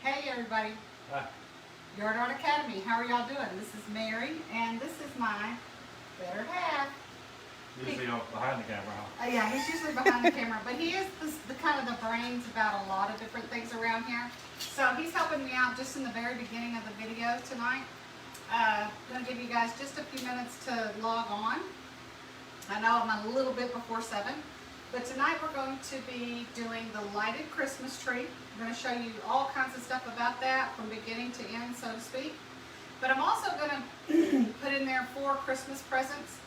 Hey everybody, Yard Art Academy. How are y'all doing? This is Mary, and this is my better half. Usually behind the camera, huh? Yeah, he's usually behind the camera, but he is the kind of the brains about a lot of different things around here. So he's helping me out just in the very beginning of the video tonight. I'm going to give you guys just a few minutes to log on. I know I'm a little bit before 7. But tonight we're going to be doing the lighted Christmas tree. I'm going to show you all kinds of stuff about that from beginning to end, so to speak. But I'm also going to put in there 4 Christmas presents.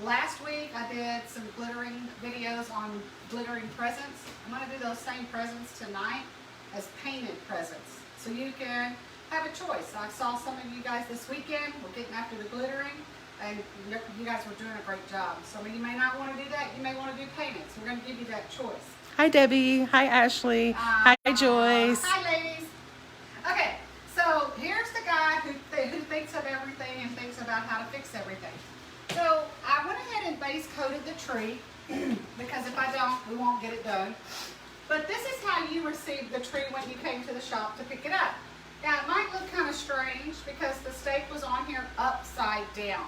Last week I did some glittering videos on glittering presents. I'm going to do those same presents tonight as painted presents. So you can have a choice. I saw some of you guys this weekend were getting after the glittering. And you guys were doing a great job. Some of you may not want to do that. You may want to do painted. So we're going to give you that choice. Hi, Debbie. Hi, Ashley. Hi, Joyce. Hi, ladies. Okay, so here's the guy who thinks of everything and thinks about how to fix everything. So I went ahead and base coated the tree because if I don't, we won't get it done. But this is how you received the tree when you came to the shop to pick it up. Now, it might look kind of strange because the stake was on here upside down.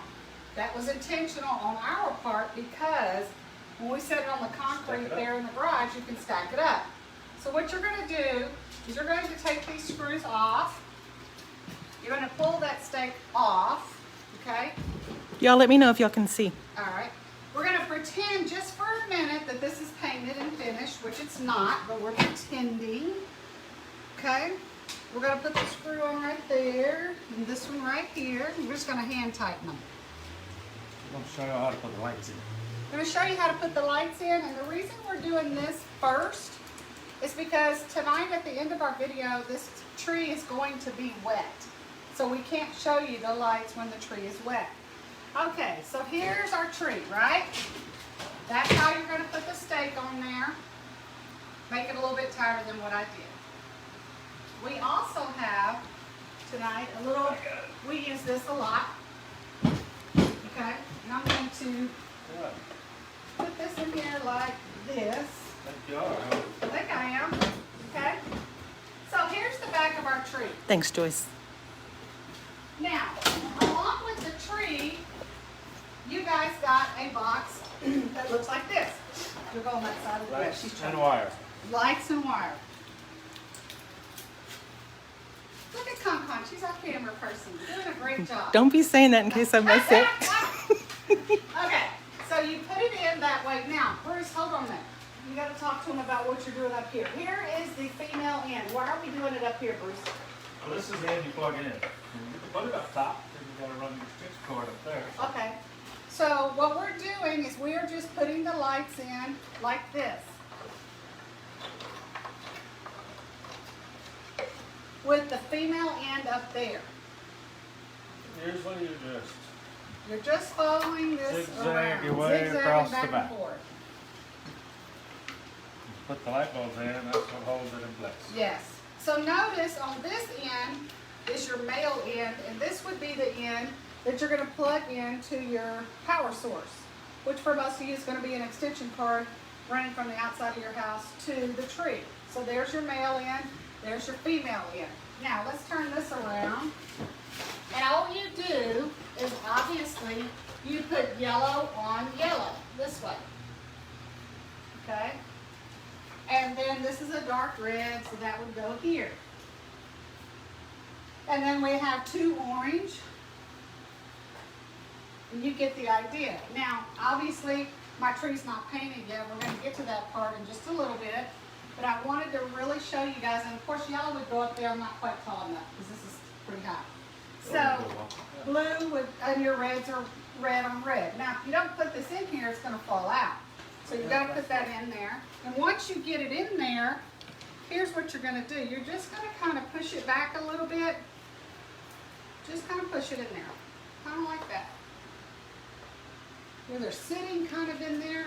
That was intentional on our part because when we set it on the concrete there in the garage, you can stack it up. So what you're going to do is you're going to take these screws off. You're going to pull that stake off, okay? Y'all let me know if y'all can see. All right. We're going to pretend just for a minute that this is painted and finished, which it's not, but we're pretending, okay? We're going to put the screw on right there, and this one right here. We're just going to hand tighten them. I'm going to show you how to put the lights in. I'm going to show you how to put the lights in, and the reason we're doing this first is because tonight at the end of our video, this tree is going to be wet. So we can't show you the lights when the tree is wet. Okay, so here's our tree, right? That's how you're going to put the stake on there. Make it a little bit tighter than what I did. We also have tonight a little, we use this a lot. Okay, and I'm going to put this in here like this. I think you are. I think I am. Okay, so here's the back of our tree. Thanks, Joyce. Now, along with the tree, you guys got a box that looks like this. You'll go on that side of the bed. Lights and wire. Lights and wire. Look at Con. She's our camera person. Doing a great job. Don't be saying that in case I mess it. Okay, so you put it in that way. Now, Bruce, hold on a minute. You got to talk to him about what you're doing up here. Here is the female end. Why are we doing it up here, Bruce? Well, this is the end you plug in. You can put it up top, then you got to run your stitch cord up there. Okay, so what we're doing is we are just putting the lights in like this. With the female end up there. Usually You're just following this zigzag around, your way zigzagging across back the back. and forth. put the light bulbs in, and that's what holds it in place. Yes. So notice on this end is your male end, and this would be the end that you're going to plug into your power source, which for most of you is going to be an extension cord running from the outside of your house to the tree. So there's your male end, there's your female end. Now let's turn this around, and all you do is obviously you put yellow on yellow this way, okay? And then this is a dark red, so that would go here. And then we have 2 orange. You get the idea. Now, obviously, my tree's not painted yet. We're going to get to that part in just a little bit. But I wanted to really show you guys, and of course, yellow would go up there. I'm not quite tall enough because this is pretty high. So, blue would, and your reds are red on red. Now, if you don't put this in here, it's going to fall out. So you've got to put that in there. And once you get it in there, here's what you're going to do. You're just going to kind of push it back a little bit. Just kind of push it in there. Kind of like that. Where they're sitting kind of in there.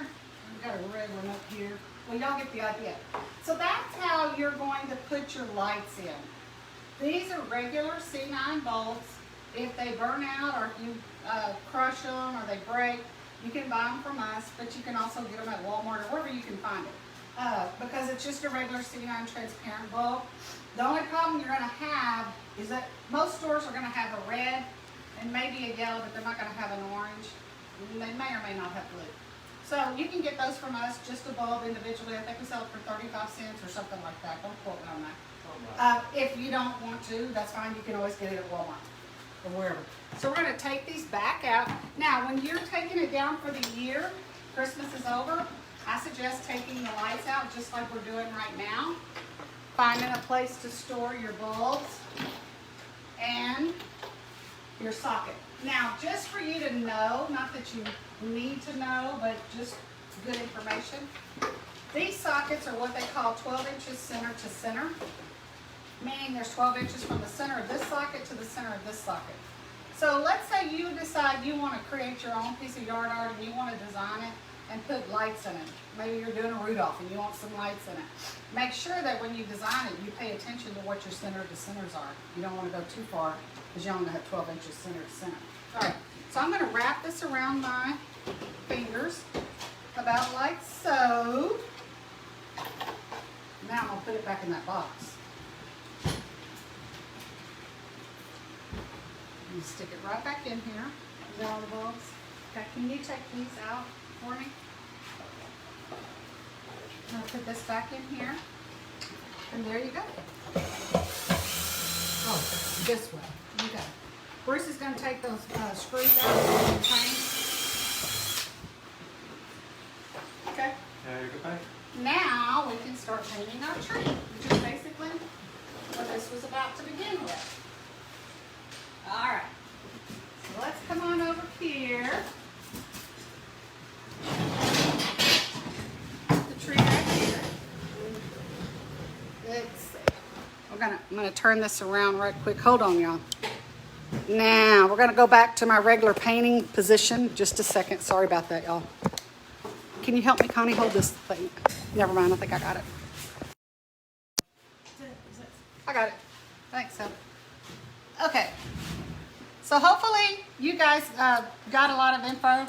We've got a red one up here. Well, y'all get the idea. So that's how you're going to put your lights in. These are regular C9 bulbs. If they burn out or if you crush them or they break, you can buy them from us, but you can also get them at Walmart or wherever you can find it. because it's just a regular C9 transparent bulb. The only problem you're going to have is that most stores are going to have a red and maybe a yellow, but they're not going to have an orange. And they may or may not have blue. So you can get those from us, just a bulb individually. I think we sell it for 35 cents or something like that. Don't quote me on that. If you don't want to, that's fine. You can always get it at Walmart or wherever. So we're going to take these back out. Now, when you're taking it down for the year, Christmas is over, I suggest taking the lights out just like we're doing right now. Finding a place to store your bulbs and your socket. Now, just for you to know, not that you need to know, but just good information, these sockets are what they call 12 inches center to center, meaning there's 12 inches from the center of this socket to the center of this socket. So let's say you decide you want to create your own piece of yard art and you want to design it and put lights in it. Maybe you're doing a Rudolph and you want some lights in it. Make sure that when you design it, you pay attention to what your center to centers are. You don't want to go too far because you only have 12 inches center to center. All right, so I'm going to wrap this around my fingers about like so. Now I'm going to put it back in that box. And stick it right back in here. Is that all the bulbs? Okay, can you take these out for me? I'm going to put this back in here. And there you go. Oh, this way. Okay. Bruce is going to take those screws out of the frame. Okay. Now we can start painting our tree, which is basically what this was about to begin with. All right. So let's come on over here. The tree right here. Let's see. I'm gonna turn this around right quick. Hold on, y'all. Now we're gonna go back to my regular painting position. Just a second. Sorry about that, y'all. Can you help me, Connie, hold this thing? Never mind. I think I got it. I got it. Thanks, so. Okay. So hopefully you guys got a lot of info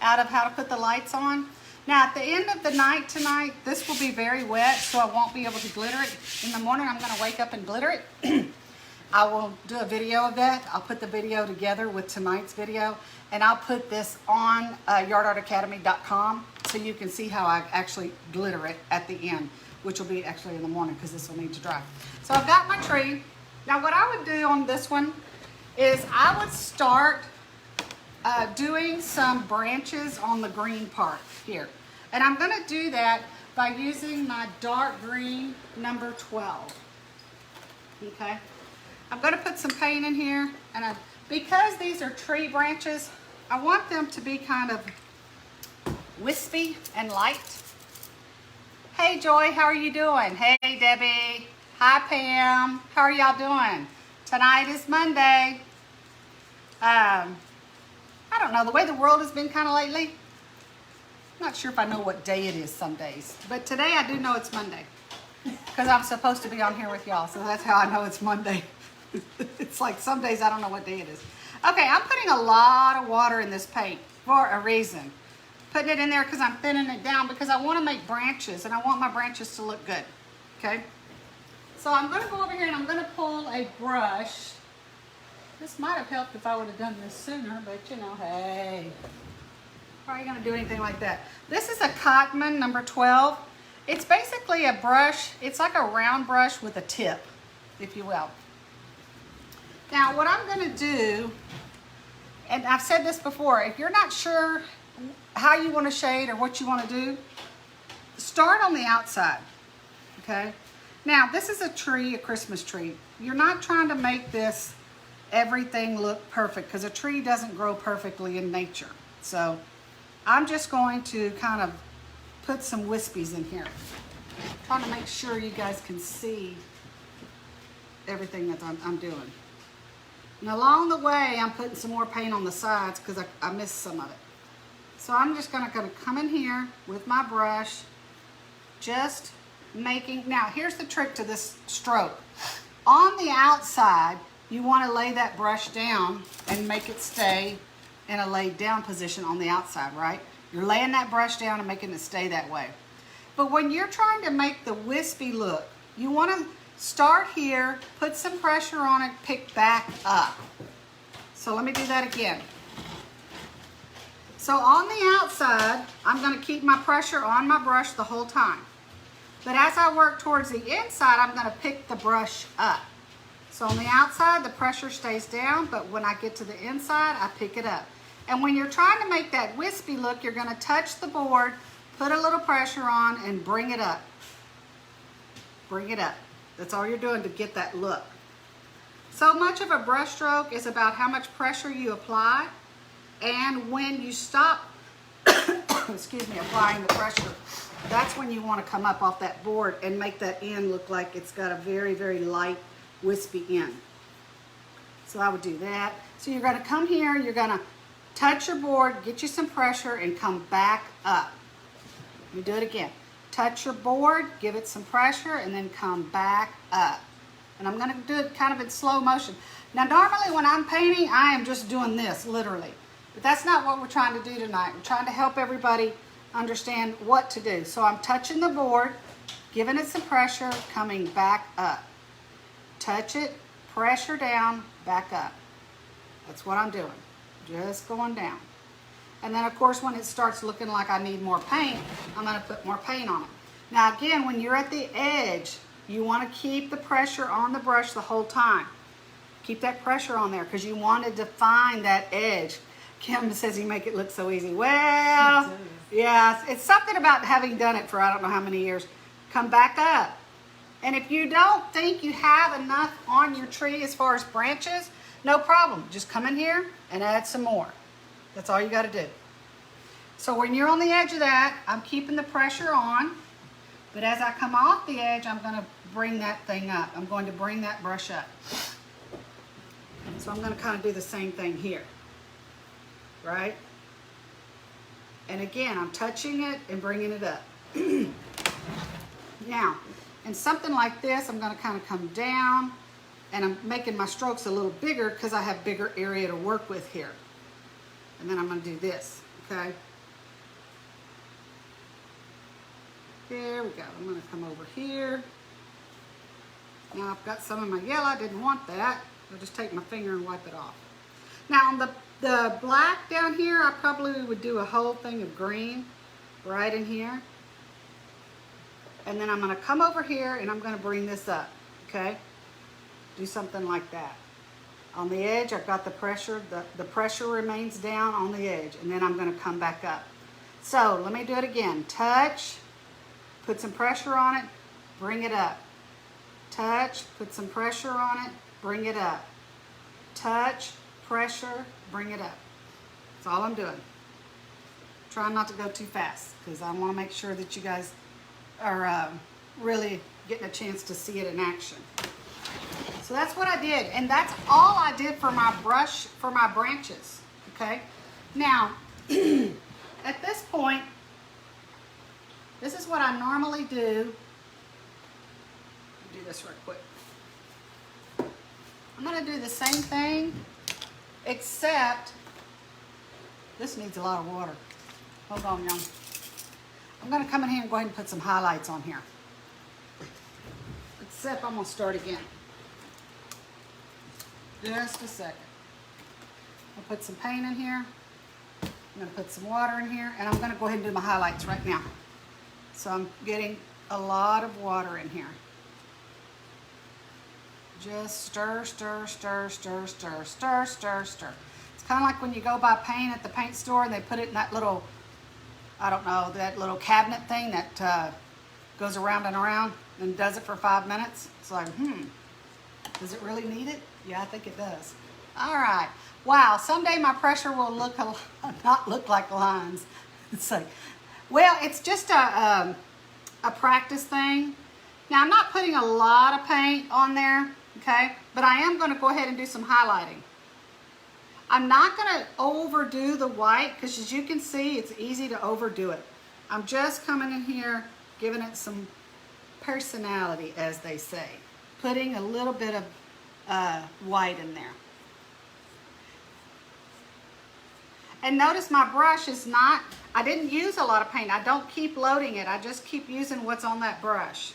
out of how to put the lights on. Now at the end of the night tonight, this will be very wet, so I won't be able to glitter it. In the morning, I'm going to wake up and glitter it. I will do a video of that. I'll put the video together with tonight's video, and I'll put this on yardartacademy.com so you can see how I actually glitter it at the end, which will be actually in the morning because this will need to dry. So I've got my tree. Now what I would do on this one is I would start doing some branches on the green part here. And I'm going to do that by using my dark green number 12. Okay. I'm going to put some paint in here, and because these are tree branches, I want them to be kind of wispy and light. Hey Joy, how are you doing? Hey Debbie. Hi Pam. How are y'all doing? Tonight is Monday. I don't know, the way the world has been kind of lately, I'm not sure if I know what day it is some days, but today I do know it's Monday because I'm supposed to be on here with y'all, so that's how I know it's Monday. It's like some days I don't know what day it is. Okay, I'm putting a lot of water in this paint for a reason. Putting it in there because I'm thinning it down because I want to make branches and I want my branches to look good. Okay, so I'm going to go over here and I'm going to pull a brush. This might have helped if I would have done this sooner, but you know, hey, how are you going to do anything like that? This is a Cotman number 12. It's basically a brush. It's like a round brush with a tip, if you will. Now, what I'm going to do, and I've said this before, if you're not sure how you want to shade or what you want to do, start on the outside, okay? Now, this is a tree, a Christmas tree. You're not trying to make this everything look perfect because a tree doesn't grow perfectly in nature. So I'm just going to kind of put some wispies in here. Trying to make sure you guys can see everything that I'm doing. And along the way, I'm putting some more paint on the sides because I missed some of it. So I'm just gonna come in here with my brush, just making, now here's the trick to this stroke. On the outside, you want to lay that brush down and make it stay in a laid down position on the outside, right? You're laying that brush down and making it stay that way. But when you're trying to make the wispy look, you want to start here, put some pressure on it, pick back up. So let me do that again. So on the outside, I'm going to keep my pressure on my brush the whole time. But as I work towards the inside, I'm going to pick the brush up. So on the outside, the pressure stays down, but when I get to the inside, I pick it up. And when you're trying to make that wispy look, you're going to touch the board, put a little pressure on, and bring it up. Bring it up. That's all you're doing to get that look. So much of a brush stroke is about how much pressure you apply, and when you stop, excuse me, applying the pressure, that's when you want to come up off that board and make that end look like it's got a very, very light, wispy end. So I would do that. So you're going to come here, you're going to touch your board, get you some pressure, and come back up. Let me do it again. Touch your board, give it some pressure, and then come back up. And I'm going to do it kind of in slow motion. Now normally when I'm painting, I am just doing this, literally. But that's not what we're trying to do tonight. We're trying to help everybody understand what to do. So I'm touching the board, giving it some pressure, coming back up. Touch it, pressure down, back up. That's what I'm doing. Just going down. And then of course when it starts looking like I need more paint, I'm going to put more paint on it. Now again, when you're at the edge, you want to keep the pressure on the brush the whole time. Keep that pressure on there because you want to define that edge. Kim says you make it look so easy. Well, yeah, it's something about having done it for I don't know how many years. Come back up. And if you don't think you have enough on your tree as far as branches, no problem. Just come in here and add some more. That's all you got to do. So when you're on the edge of that, I'm keeping the pressure on. But as I come off the edge, I'm going to bring that thing up. I'm going to bring that brush up. So I'm going to kind of do the same thing here. Right? And again, I'm touching it and bringing it up. Now, in something like this, I'm going to kind of come down and I'm making my strokes a little bigger because I have bigger area to work with here. And then I'm going to do this, okay? There we go. I'm going to come over here. Now I've got some of my yellow. I didn't want that. I'll just take my finger and wipe it off. Now on the black down here, I probably would do a whole thing of green right in here. And then I'm going to come over here and I'm going to bring this up, okay? Do something like that. On the edge, I've got the pressure. The pressure remains down on the edge. And then I'm going to come back up. So let me do it again. Touch, put some pressure on it, bring it up. Touch, put some pressure on it, bring it up. Touch, pressure, bring it up. That's all I'm doing. Trying not to go too fast because I want to make sure that you guys are really getting a chance to see it in action. So that's what I did, and that's all I did for my brush, for my branches, okay? Now, at this point, this is what I normally do. Do this real quick. I'm going to do the same thing, except this needs a lot of water. Hold on, y'all. I'm going to come in here and go ahead and put some highlights on here. Except I'm going to start again. Just a second. I'll put some paint in here. I'm going to put some water in here, and I'm going to go ahead and do my highlights right now. So I'm getting a lot of water in here. Just stir, stir, stir, stir, stir, stir, stir, stir. It's kind of like when you go buy paint at the paint store and they put it in that little, I don't know, that little cabinet thing that goes around and around and does it for 5 minutes. It's like, does it really need it? Yeah, I think it does. All right. Wow, someday my pressure will not look like lines. It's like, well, it's just a practice thing. Now, I'm not putting a lot of paint on there, okay? But I am going to go ahead and do some highlighting. I'm not going to overdo the white because as you can see, it's easy to overdo it. I'm just coming in here, giving it some personality, as they say. Putting a little bit of white in there. And notice my brush is not, I didn't use a lot of paint. I don't keep loading it. I just keep using what's on that brush.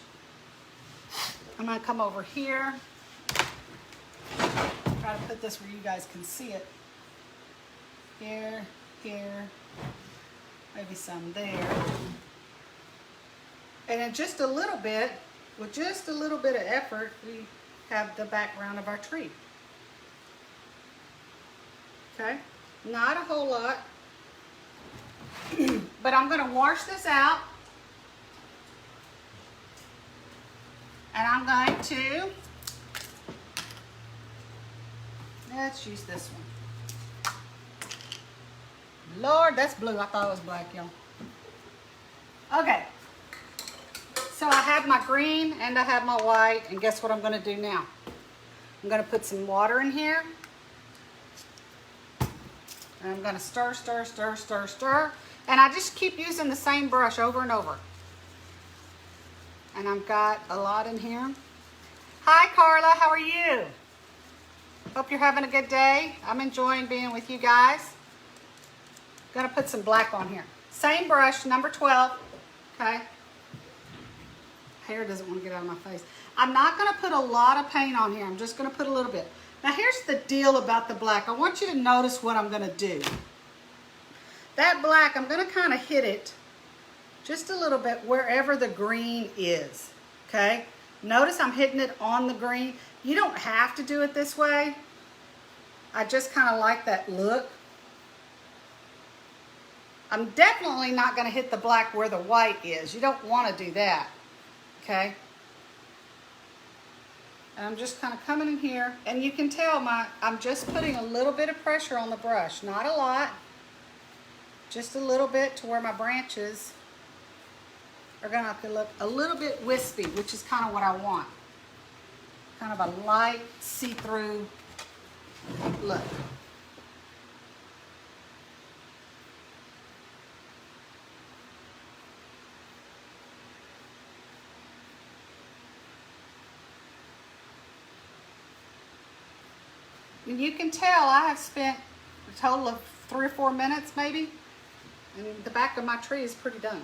I'm gonna come over here. Try to put this where you guys can see it. Here, here, maybe some there. And then just a little bit, with just a little bit of effort, we have the background of our tree. Okay, not a whole lot, but I'm going to wash this out, and I'm going to, let's use this one. Lord, that's blue. I thought it was black, y'all. Okay, so I have my green and I have my white, and guess what I'm going to do now? I'm going to put some water in here. And I'm going to stir, stir, stir, stir, stir. And I just keep using the same brush over and over. And I've got a lot in here. Hi, Carla. How are you? Hope you're having a good day. I'm enjoying being with you guys. Going to put some black on here. Same brush, number 12. Okay. Hair doesn't want to get out of my face. I'm not going to put a lot of paint on here. I'm just going to put a little bit. Now here's the deal about the black. I want you to notice what I'm going to do. That black, I'm going to kind of hit it just a little bit wherever the green is. Okay? Notice I'm hitting it on the green. You don't have to do it this way. I just kind of like that look. I'm definitely not going to hit the black where the white is. You don't want to do that. Okay? And I'm just kind of coming in here, and you can tell I'm just putting a little bit of pressure on the brush. Not a lot, just a little bit to where my branches are going to look a little bit wispy, which is kind of what I want. Kind of a light see-through look. And you can tell I have spent a total of 3 or 4 minutes maybe. And the back of my tree is pretty done.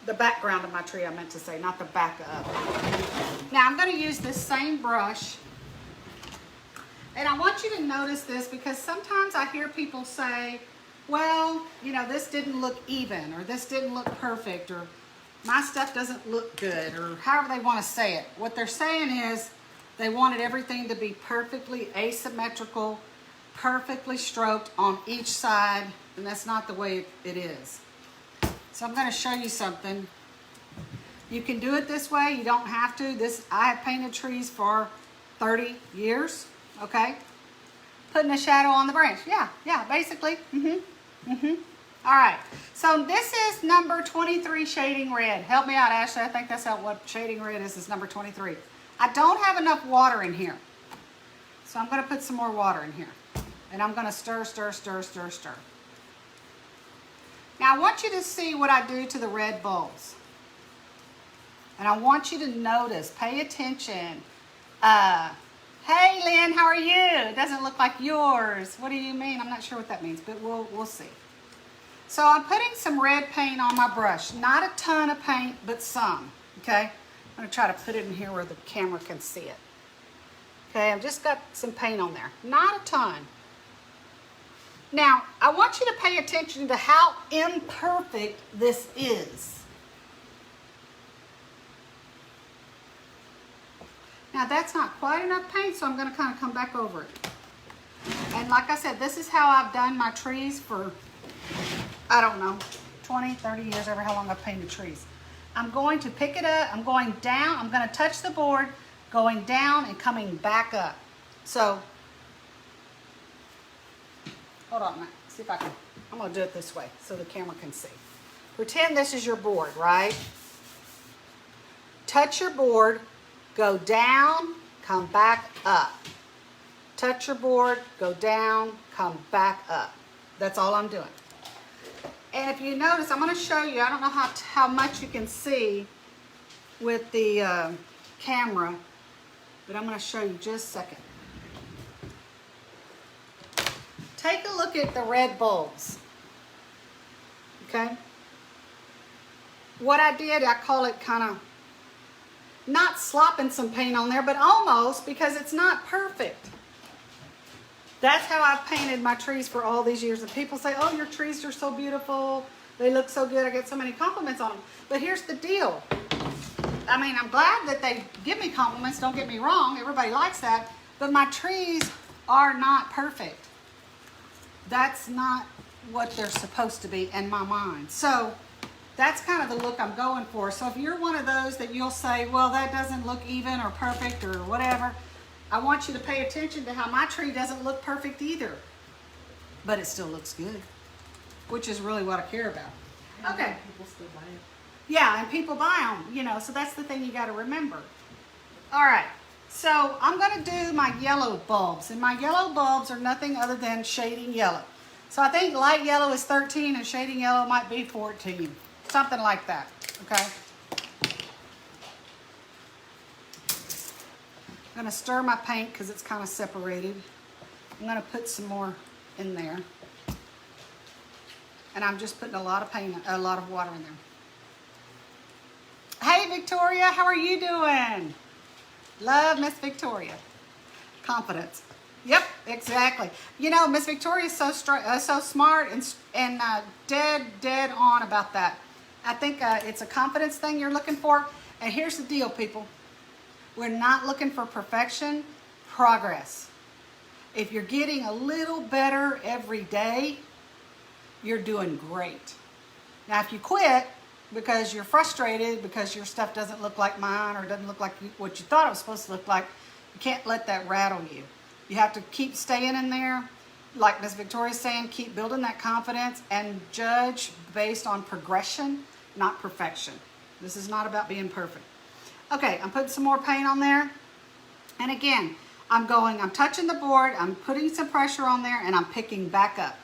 The background of my tree, I meant to say, not the back of. Now I'm going to use this same brush. And I want you to notice this because sometimes I hear people say, well, you know, this didn't look even, or this didn't look perfect, or my stuff doesn't look good, or however they want to say it. What they're saying is, they wanted everything to be perfectly asymmetrical, perfectly stroked on each side, and that's not the way it is. So I'm going to show you something. You can do it this way. You don't have to. I have painted trees for 30 years, okay? Putting a shadow on the branch. Yeah, basically. All right. So this is number 23 shading red. Help me out, Ashley. I think that's what shading red is number 23. I don't have enough water in here. So I'm going to put some more water in here. And I'm going to stir, stir, stir, stir, stir. Now I want you to see what I do to the red bulbs. And I want you to notice, pay attention. Hey Lynn, how are you? It doesn't look like yours. What do you mean? I'm not sure what that means, but we'll see. So I'm putting some red paint on my brush. Not a ton of paint, but some. Okay? I'm going to try to put it in here where the camera can see it. Okay, I've just got some paint on there. Not a ton. Now, I want you to pay attention to how imperfect this is. Now, that's not quite enough paint, so I'm going to kind of come back over it. And like I said, this is how I've done my trees for, I don't know, 20, 30 years, ever how long I've painted trees. I'm going to pick it up, I'm going down, I'm going to touch the board, going down and coming back up. So, hold on a minute, see if I can, I'm going to do it this way so the camera can see. Pretend this is your board, right? Touch your board, go down, come back up. Touch your board, go down, come back up. That's all I'm doing. And if you notice, I'm going to show you, I don't know how much you can see with the camera, but I'm going to show you just a second. Take a look at the red bulbs. okay? What I did, I call it kind of not slopping some paint on there, but almost, because it's not perfect. That's how I've painted my trees for all these years. And people say, oh, your trees are so beautiful. They look so good. I get so many compliments on them. But here's the deal. I mean, I'm glad that they give me compliments. Don't get me wrong. Everybody likes that. But my trees are not perfect. That's not what they're supposed to be in my mind. So that's kind of the look I'm going for. So if you're one of those that you'll say, well, that doesn't look even or perfect or whatever, I want you to pay attention to how my tree doesn't look perfect either. But it still looks good, which is really what I care about. And Okay. People still buy it. Yeah, and people buy them, you know, so that's the thing you got to remember. All right, so I'm going to do my yellow bulbs, and my yellow bulbs are nothing other than shading yellow. So I think light yellow is 13 and shading yellow might be 14, something like that, okay? I'm going to stir my paint because it's kind of separated. I'm going to put some more in there. And I'm just putting a lot of paint, a lot of water in there. Hey, Victoria, how are you doing? Love Miss Victoria. Confidence. Yep, exactly. You know, Miss Victoria is so smart and dead on about that. I think it's a confidence thing you're looking for. And here's the deal, people. We're not looking for perfection, progress. If you're getting a little better every day, you're doing great. Now, if you quit because you're frustrated because your stuff doesn't look like mine or doesn't look like what you thought it was supposed to look like, you can't let that rattle you. You have to keep staying in there. Like Miss Victoria's saying, keep building that confidence and judge based on progression, not perfection. This is not about being perfect. Okay, I'm putting some more paint on there. And again, I'm touching the board, I'm putting some pressure on there, and I'm picking back up.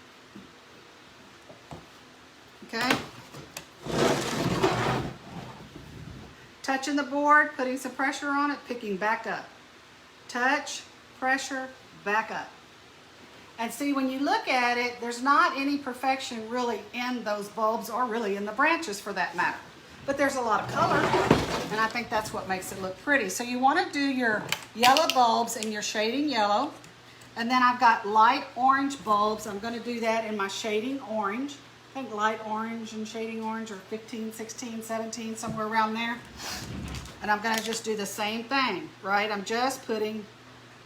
Okay? Touching the board, putting some pressure on it, picking back up. Touch, pressure, back up. And see, when you look at it, there's not any perfection really in those bulbs or really in the branches for that matter. But there's a lot of color, and I think that's what makes it look pretty. So you want to do your yellow bulbs in your shading yellow. And then I've got light orange bulbs. I'm going to do that in my shading orange. I think light orange and shading orange are 15, 16, 17, somewhere around there. And I'm going to just do the same thing, right? I'm just putting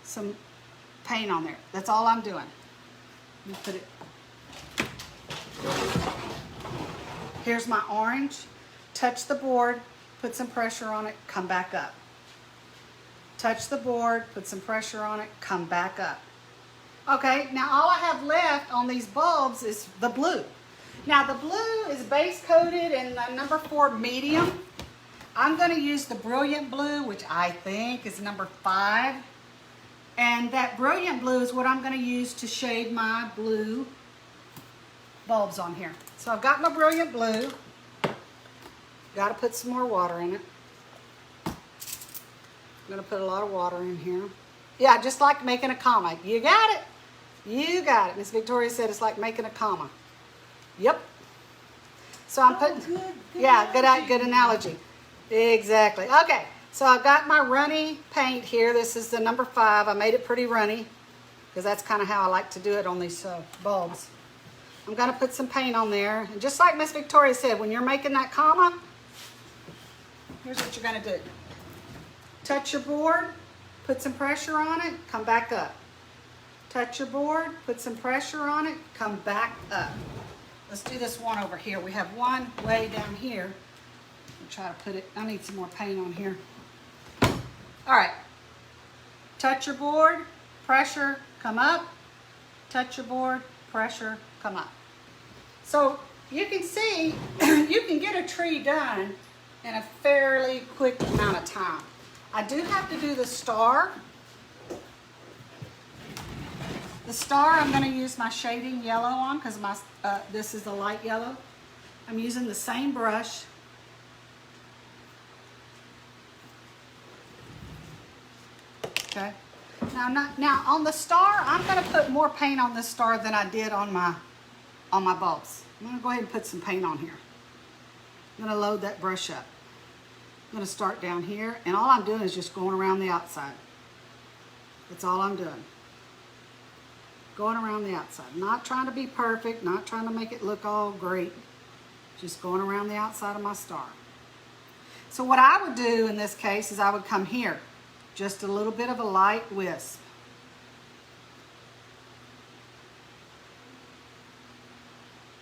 some paint on there. That's all I'm doing. Let me put it. Here's my orange. Touch the board, put some pressure on it, come back up. Touch the board, put some pressure on it, come back up. Okay, now all I have left on these bulbs is the blue. Now the blue is base coated in the number 4 medium. I'm going to use the brilliant blue, which I think is number 5. And that brilliant blue is what I'm going to use to shade my blue bulbs on here. So I've got my brilliant blue. Got to put some more water in it. I'm going to put a lot of water in here. Yeah, just like making a comma. You got it. You got it. Miss Victoria said it's like making a comma. Yep. So I'm putting, good analogy. Exactly. Okay, so I've got my runny paint here. This is the number 5. I made it pretty runny because that's kind of how I like to do it on these bulbs. I'm going to put some paint on there. And just like Miss Victoria said, when you're making that comma, here's what you're going to do. Touch your board, put some pressure on it, come back up. Touch your board, put some pressure on it, come back up. Let's do this one over here. We have one way down here. I'll try to put it, I need some more paint on here. All right. Touch your board, pressure, come up. Touch your board, pressure, come up. So you can see, you can get a tree done in a fairly quick amount of time. I do have to do the star. The star I'm going to use my shading yellow on because this is the light yellow. I'm using the same brush. Okay. Now on the star, I'm going to put more paint on this star than I did on my bulbs. I'm gonna go ahead and put some paint on here. I'm gonna load that brush up. I'm gonna start down here, and all I'm doing is just going around the outside. That's all I'm doing. Going around the outside. Not trying to be perfect, not trying to make it look all great. Just going around the outside of my star. So what I would do in this case is I would come here. Just a little bit of a light wisp.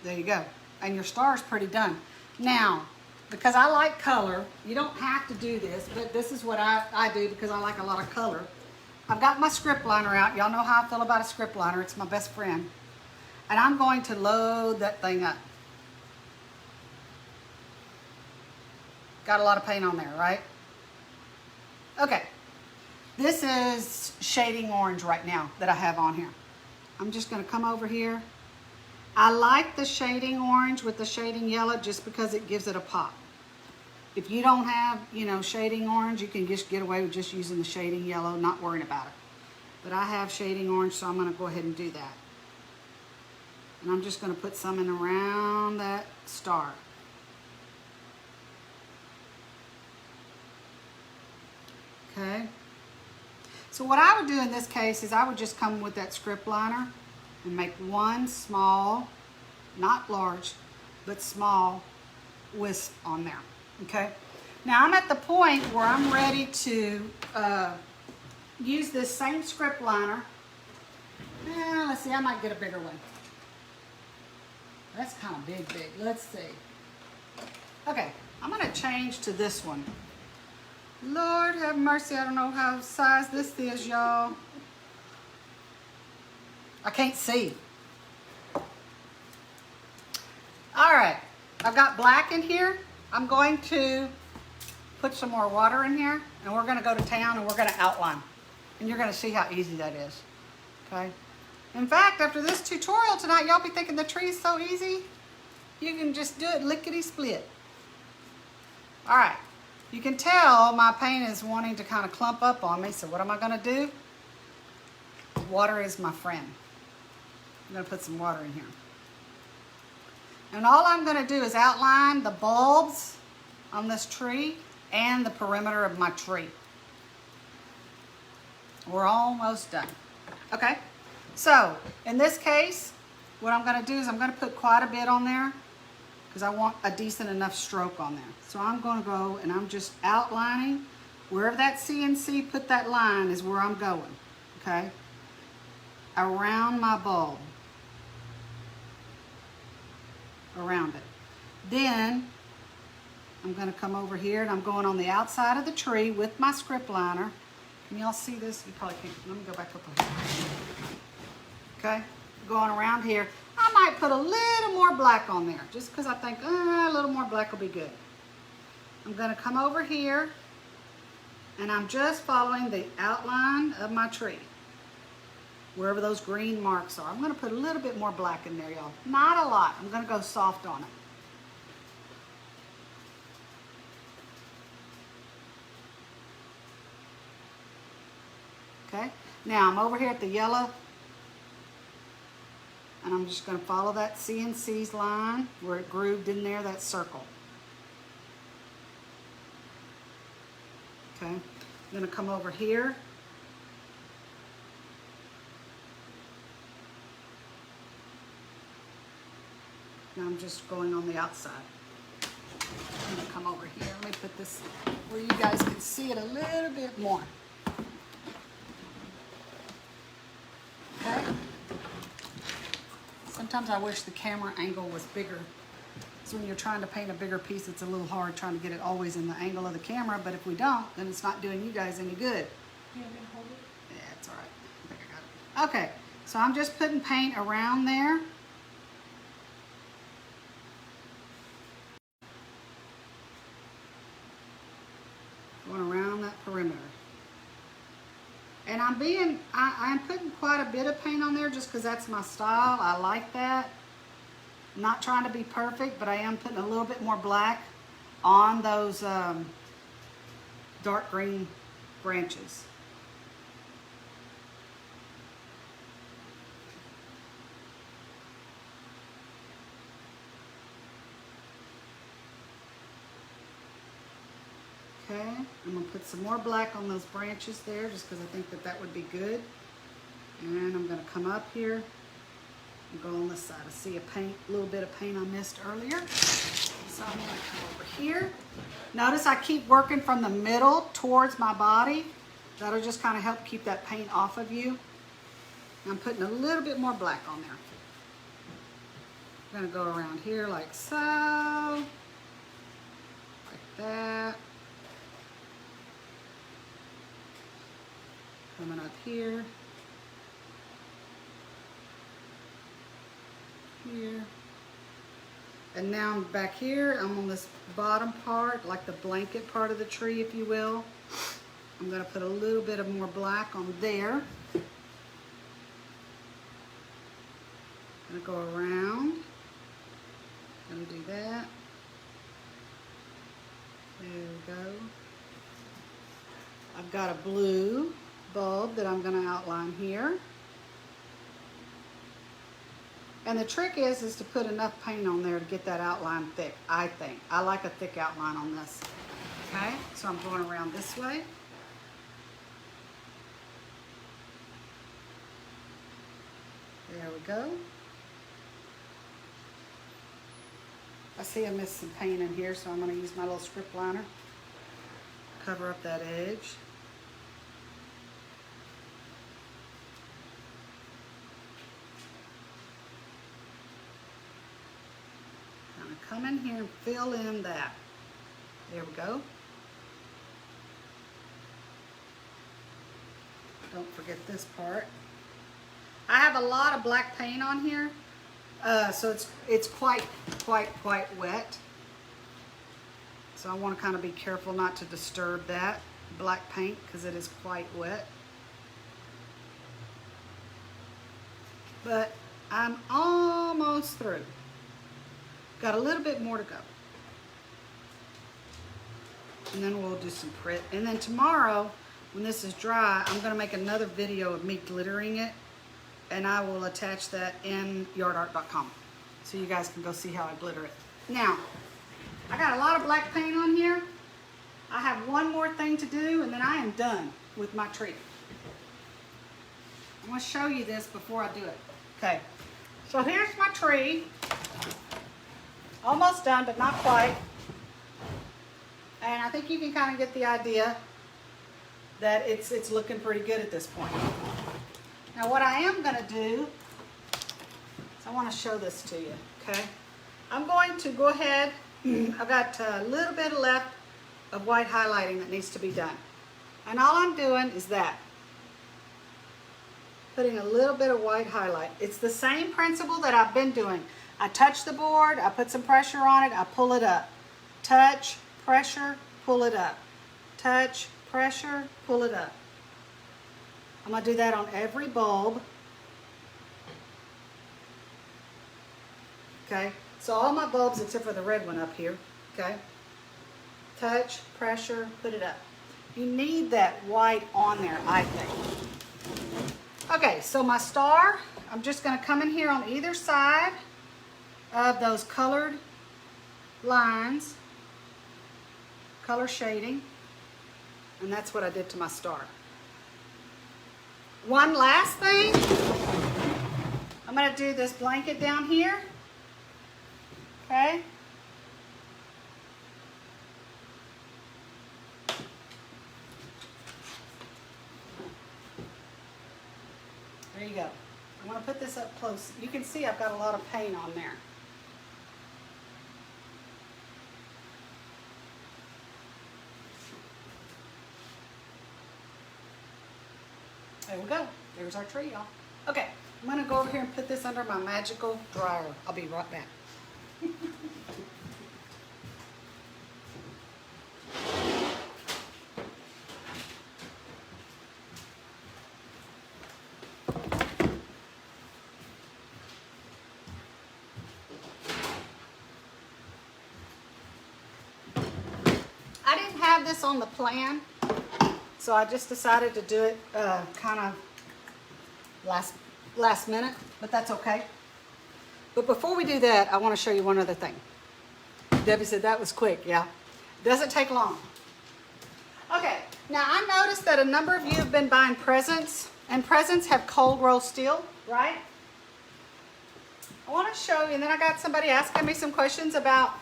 There you go. And your star is pretty done. Now, because I like color, you don't have to do this, but this is what I do because I like a lot of color. I've got my script liner out. Y'all know how I feel about a script liner. It's my best friend. And I'm going to load that thing up. Got a lot of paint on there, right? Okay. This is shading orange right now that I have on here. I'm just going to come over here. I like the shading orange with the shading yellow just because it gives it a pop. If you don't have, you know, shading orange, you can just get away with just using the shading yellow, not worrying about it. But I have shading orange, so I'm going to go ahead and do that. And I'm just going to put some in around that star. Okay. So what I would do in this case is I would just come with that script liner and make one small, not large, but small wisp on there. Okay. Now I'm at the point where I'm ready to use this same script liner. Let's see, I might get a bigger one. That's kind of big. Let's see. Okay, I'm going to change to this one. Lord have mercy, I don't know how size this is, y'all. I can't see. All right, I've got black in here. I'm going to put some more water in here, and we're going to go to town and we're going to outline. And you're going to see how easy that is. Okay. In fact, after this tutorial tonight, y'all be thinking the tree is so easy. You can just do it lickety-split. All right. You can tell my paint is wanting to kind of clump up on me, so what am I going to do? Water is my friend. I'm going to put some water in here. And all I'm going to do is outline the bulbs on this tree and the perimeter of my tree. We're almost done. Okay, so in this case, what I'm going to do is I'm going to put quite a bit on there because I want a decent enough stroke on there. So I'm going to go and I'm just outlining. Wherever that CNC put that line is where I'm going, okay? Around my bulb. Around it. Then I'm going to come over here and I'm going on the outside of the tree with my script liner. Can y'all see this? You probably can't. Let me go back up here. Okay, going around here. I might put a little more black on there just because I think a little more black will be good. I'm going to come over here and I'm just following the outline of my tree. Wherever those green marks are. I'm going to put a little bit more black in there, y'all. Not a lot. I'm going to go soft on it. Okay. Now I'm over here at the yellow. And I'm just going to follow that CNC's line where it grooved in there, that circle. Okay. I'm going to come over here. Now I'm just going on the outside. I'm going to come over here. Let me put this where you guys can see it a little bit more. Okay. Sometimes I wish the camera angle was bigger. So when you're trying to paint a bigger piece, it's a little hard trying to get it always in the angle of the camera. But if we don't, then it's not doing you guys any good. You want me to hold it? Yeah, it's all right. I think I got it. Okay, so I'm just putting paint around there. Going around that perimeter. And I'm putting quite a bit of paint on there just because that's my style. I like that. I'm not trying to be perfect, but I am putting a little bit more black on those dark green branches. Okay, I'm gonna put some more black on those branches there just because I think that that would be good. And I'm gonna come up here and go on this side. I see a little bit of paint I missed earlier. So I'm gonna come over here. Notice I keep working from the middle towards my body. That'll just kind of help keep that paint off of you. I'm putting a little bit more black on there. I'm gonna go around here like so, like that. Coming up here, here. And now I'm back here, I'm on this bottom part, like the blanket part of the tree, if you will. I'm gonna put a little bit of more black on there. Gonna go around, gonna do that. There we go. I've got a blue bulb that I'm gonna outline here. And the trick is to put enough paint on there to get that outline thick, I think. I like a thick outline on this. Okay, so I'm going around this way. There we go. I see I missed some paint in here, so I'm going to use my little script liner. Cover up that edge. Come in here and fill in that. There we go. Don't forget this part. I have a lot of black paint on here, so it's quite wet. So I want to kind of be careful not to disturb that black paint because it is quite wet. But I'm almost through. Got a little bit more to go. And then we'll do some Prit. And then tomorrow, when this is dry, I'm gonna make another video of me glittering it, and I will attach that in yardart.com so you guys can go see how I glitter it. Now, I got a lot of black paint on here. I have one more thing to do, and then I am done with my tree. I want to show you this before I do it. Okay, so here's my tree. Almost done, but not quite. And I think you can kind of get the idea that it's looking pretty good at this point. Now what I am going to do is I want to show this to you, okay? I'm going to go ahead, I've got a little bit left of white highlighting that needs to be done. And all I'm doing is that. Putting a little bit of white highlight. It's the same principle that I've been doing. I touch the board, I put some pressure on it, I pull it up. Touch, pressure, pull it up. Touch, pressure, pull it up. I'm going to do that on every bulb. Okay, so all my bulbs except for the red one up here. Okay, touch, pressure, put it up. You need that white on there, I think. Okay, so my star, I'm just going to come in here on either side of those colored lines, color shading, and that's what I did to my star. One last thing, I'm going to do this blanket down here, okay? There you go. I'm going to put this up close. You can see I've got a lot of paint on there. There we go. There's our tree, y'all. Okay, I'm going to go over here and put this under my magical dryer. I'll be right back. I didn't have this on the plan, so I just decided to do it kind of last minute, but that's okay. But before we do that, I want to show you one other thing. Debbie said that was quick, yeah. Doesn't take long. Okay, now I noticed that a number of you have been buying presents, and presents have cold roll steel, right? I want to show you, and then I got somebody asking me some questions about,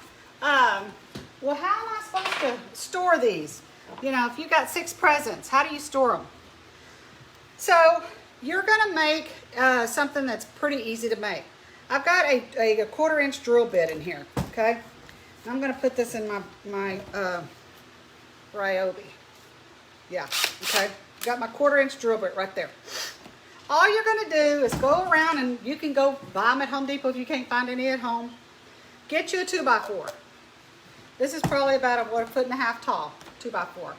well, how am I supposed to store these? You know, if you got 6 presents, how do you store them? So you're going to make something that's pretty easy to make. I've got a 1/4-inch drill bit in here, okay? I'm going to put this in my Ryobi. Yeah, okay. Got my 1/4-inch drill bit right there. All you're going to do is go around, and you can go buy them at Home Depot if you can't find any at home. Get you a 2x4. This is probably about a 1.5 tall, 2x4.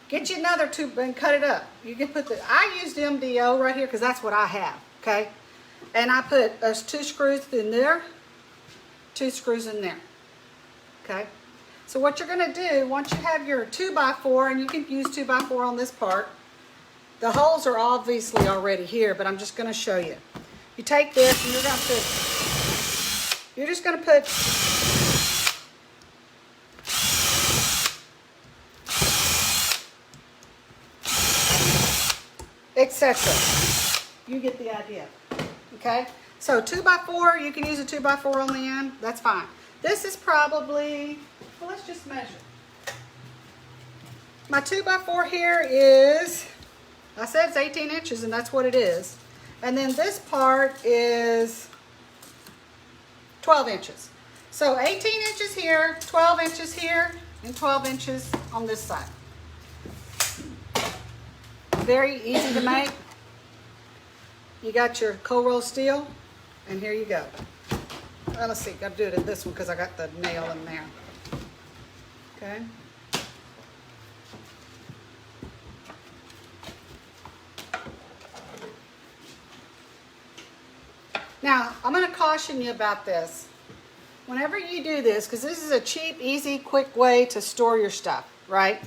Get you another 2 and cut it up. You can put I used MDO right here because that's what I have, okay? And I put 2 screws in there, 2 screws in there, okay? So what you're going to do, once you have your 2x4, and you can use 2x4 on this part, the holes are obviously already here, but I'm just going to show you. You take this, and you're just going to put etc. You get the idea. Okay? So 2x4, you can use a 2x4 on the end. That's fine. This is probably, well, let's just measure. My 2x4 here is, I said it's 18 inches, and that's what it is. And then this part is 12 inches. So 18 inches here, 12 inches here, and 12 inches on this side. Very easy to make. You got your cold roll steel, and here you go. Well, let's see, got to do it at this one because I got the nail in there. Okay. Now, I'm going to caution you about this. Whenever you do this, because this is a cheap, easy, quick way to store your stuff, right?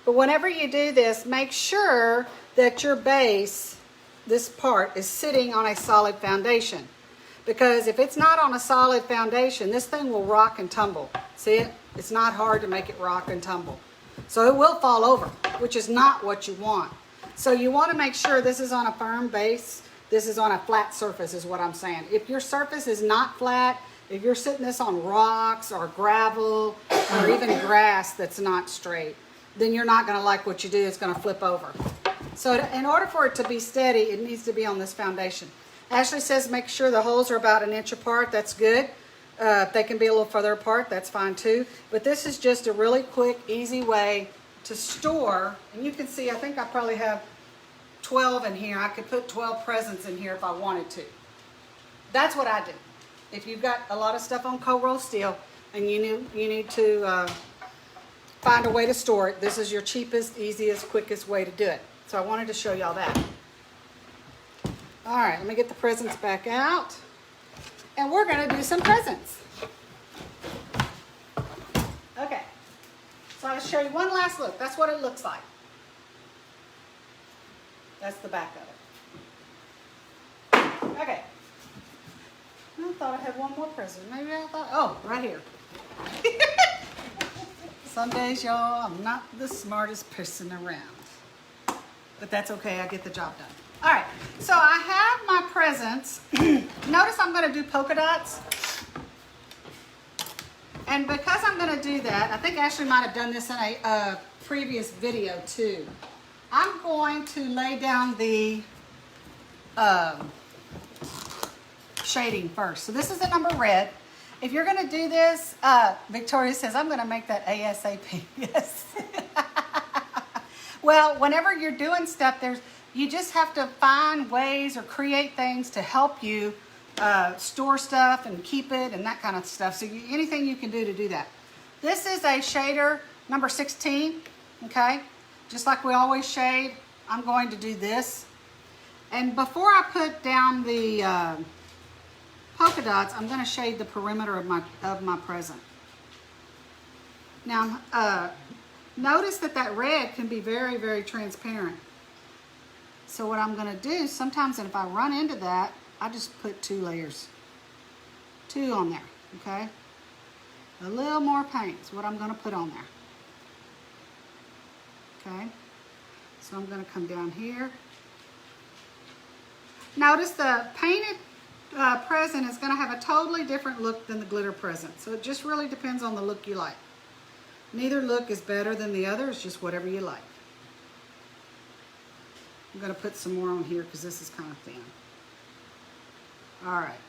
But whenever you do this, make sure that your base, this part, is sitting on a solid foundation. Because if it's not on a solid foundation, this thing will rock and tumble. See it? It's not hard to make it rock and tumble. So it will fall over, which is not what you want. So you want to make sure this is on a firm base. This is on a flat surface is what I'm saying. If your surface is not flat, if you're sitting this on rocks or gravel or even grass that's not straight, then you're not going to like what you do. It's going to flip over. So in order for it to be steady, it needs to be on this foundation. Ashley says make sure the holes are about 1 inch apart. That's good. If they can be a little further apart, that's fine too. But this is just a really quick, easy way to store. And you can see, I think I probably have 12 in here. I could put 12 presents in here if I wanted to. That's what I do. If you've got a lot of stuff on cold roll steel and you need to find a way to store it, this is your cheapest, easiest, quickest way to do it. So I wanted to show y'all that. All right, let me get the presents back out. And we're going to do some presents. Okay. So I'll show you one last look. That's what it looks like. That's the back of it. Okay. I thought I had one more present. Maybe I thought, oh, right here. Some days, y'all, I'm not the smartest person around. But that's okay, I get the job done. All right, so I have my presents. Notice I'm going to do polka dots. And because I'm going to do that, I think Ashley might have done this in a previous video too. I'm going to lay down the shading first. So this is the number red. If you're going to do this, Victoria says, I'm going to make that ASAP. Yes. Well, whenever you're doing stuff, you just have to find ways or create things to help you store stuff and keep it and that kind of stuff. So anything you can do to do that. This is a shader number 16, okay? Just like we always shade, I'm going to do this. And before I put down the polka dots, I'm going to shade the perimeter of my present. Now, notice that red can be very, very transparent. So what I'm going to do, sometimes if I run into that, I just put 2 layers. 2 on there, okay? A little more paint is what I'm going to put on there. Okay, so I'm going to come down here. Notice the painted present is going to have a totally different look than the glitter present. So it just really depends on the look you like. Neither look is better than the other. It's just whatever you like. I'm going to put some more on here because this is kind of thin. All right.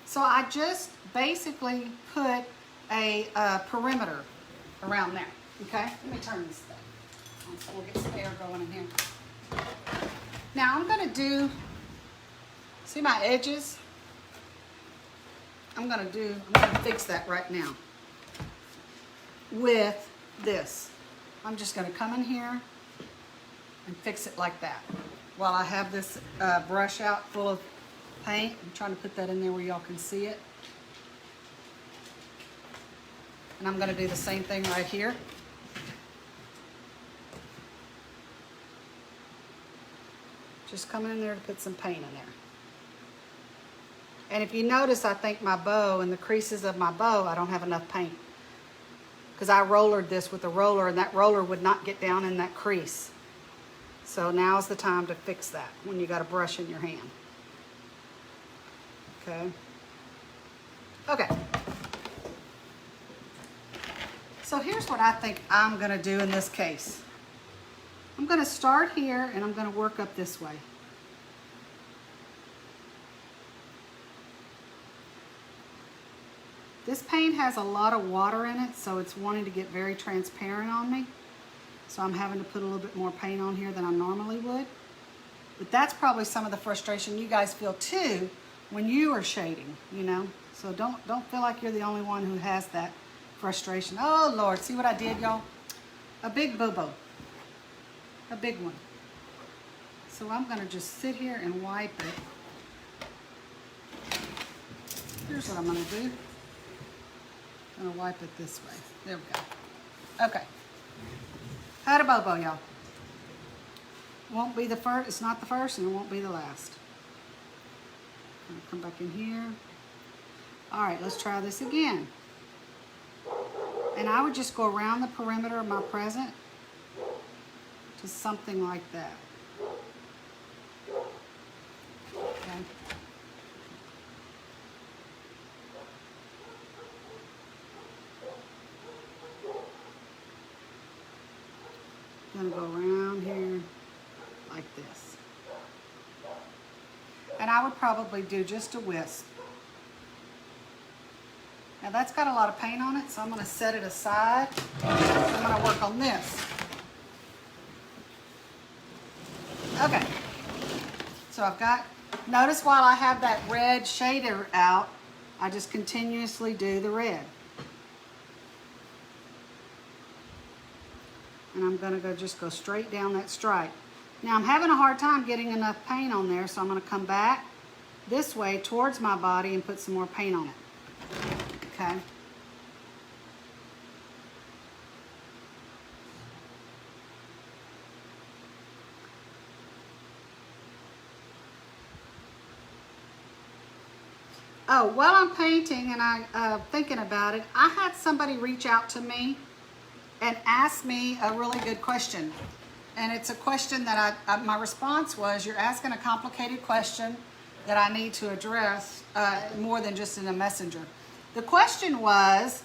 So I just basically put a perimeter around there. Okay? Let me turn this thing on so we'll get some air going in here. Now I'm going to do, see my edges? I'm going to fix that right now with this. I'm just going to come in here and fix it like that while I have this brush out full of paint. I'm trying to put that in there where y'all can see it. And I'm going to do the same thing right here. Just coming in there to put some paint in there. And if you notice, I think my bow and the creases of my bow, I don't have enough paint. Because I rollered this with a roller, and that roller would not get down in that crease. So now's the time to fix that when you got a brush in your hand. Okay. Okay. So here's what I think I'm going to do in this case. I'm going to start here, and I'm going to work up this way. This paint has a lot of water in it, so it's wanting to get very transparent on me. So I'm having to put a little bit more paint on here than I normally would. But that's probably some of the frustration you guys feel too when you are shading, you know. So don't feel like you're the only one who has that frustration. Oh Lord, see what I did, y'all? A big boo-boo. A big one. So I'm gonna just sit here and wipe it. Here's what I'm gonna do. I'm gonna wipe it this way. There we go. Okay. Had a bobo, y'all. Won't be the first, it's not the first, and it won't be the last. I'm gonna come back in here. All right, let's try this again. And I would just go around the perimeter of my present to something like that. Okay. I'm gonna go around here like this. And I would probably do just a wisp. Now that's got a lot of paint on it, so I'm gonna set it aside. I'm gonna work on this. Okay, so I've got, notice while I have that red shader out, I just continuously do the red. And I'm going to just go straight down that stripe. Now I'm having a hard time getting enough paint on there, so I'm going to come back this way towards my body and put some more paint on it. Okay. Oh, while I'm painting and I'm thinking about it, I had somebody reach out to me and ask me a really good question. And it's a question that my response was, you're asking a complicated question that I need to address more than just in a messenger. The question was,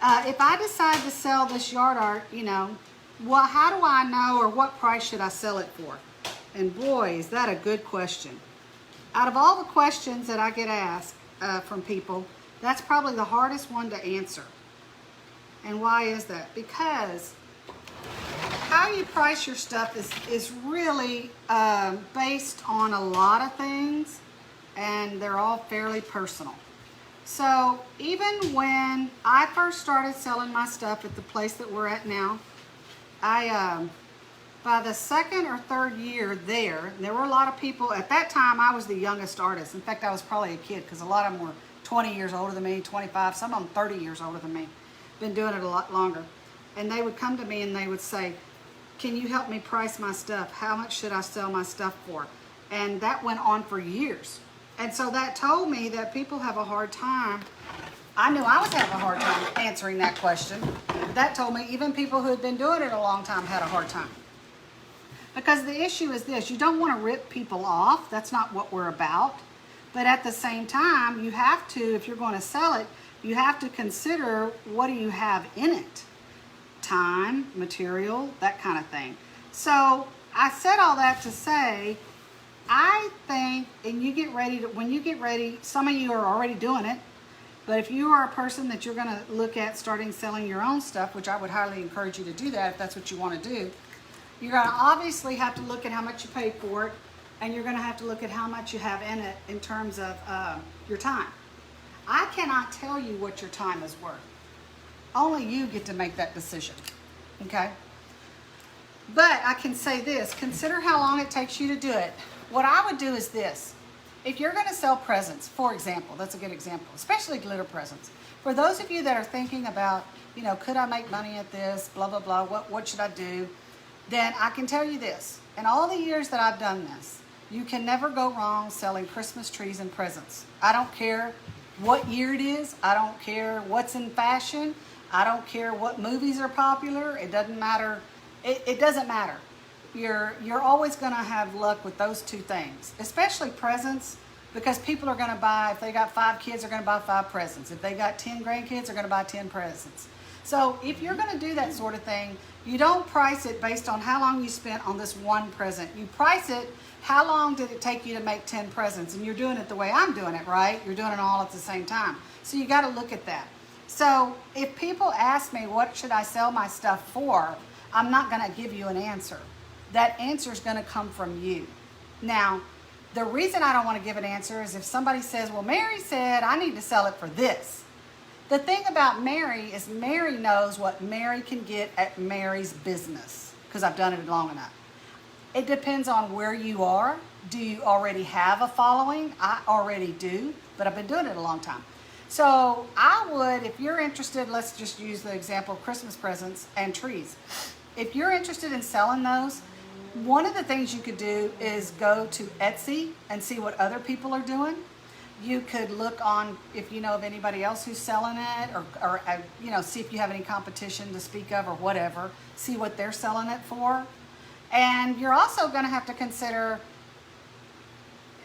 if I decide to sell this yard art, you know, well, how do I know, or what price should I sell it for? And boy, is that a good question. Out of all the questions that I get asked from people, that's probably the hardest one to answer. And why is that? Because how you price your stuff is really based on a lot of things, and they're all fairly personal. So even when I first started selling my stuff at the place that we're at now, by the second or third year there were a lot of people. At that time, I was the youngest artist. In fact, I was probably a kid, because a lot of them were 20 years older than me, 25, some of them 30 years older than me. Been doing it a lot longer. And they would come to me and they would say, can you help me price my stuff? How much should I sell my stuff for? And that went on for years. And so that told me that people have a hard time. I knew I was having a hard time answering that question. That told me even people who had been doing it a long time had a hard time. Because the issue is this, you don't want to rip people off. That's not what we're about. But at the same time, you have to, if you're going to sell it, you have to consider what do you have in it? Time, material, that kind of thing. So I said all that to say, I think, and you get ready to, when you get ready, some of you are already doing it, but if you are a person that you're going to look at starting selling your own stuff, which I would highly encourage you to do that if that's what you want to do, you're going to obviously have to look at how much you paid for it, and you're going to have to look at how much you have in it in terms of your time. I cannot tell you what your time is worth. Only you get to make that decision, okay? But I can say this, consider how long it takes you to do it. What I would do is this. If you're going to sell presents, for example, that's a good example, especially glitter presents. For those of you that are thinking about, you know, could I make money at this, blah, blah, blah, what should I do? Then I can tell you this. In all the years that I've done this, you can never go wrong selling Christmas trees and presents. I don't care what year it is. I don't care what's in fashion. I don't care what movies are popular. It doesn't matter. It doesn't matter. You're always going to have luck with those two things, especially presents, because people are going to buy, if they got 5 kids, they're going to buy 5 presents. If they got 10 grandkids, they're going to buy 10 presents. So if you're going to do that sort of thing, you don't price it based on how long you spent on this one present. You price it, how long did it take you to make 10 presents? And you're doing it the way I'm doing it, right? You're doing it all at the same time. So you got to look at that. So if people ask me, what should I sell my stuff for? I'm not going to give you an answer. That answer is going to come from you. Now, the reason I don't want to give an answer is if somebody says, well, Mary said I need to sell it for this. The thing about Mary is Mary knows what Mary can get at Mary's business, because I've done it long enough. It depends on where you are. Do you already have a following? I already do, but I've been doing it a long time. So I would, if you're interested, let's just use the example of Christmas presents and trees. If you're interested in selling those, one of the things you could do is go to Etsy and see what other people are doing. You could look on, if you know of anybody else who's selling it, or you know, see if you have any competition to speak of or whatever. See what they're selling it for. And you're also going to have to consider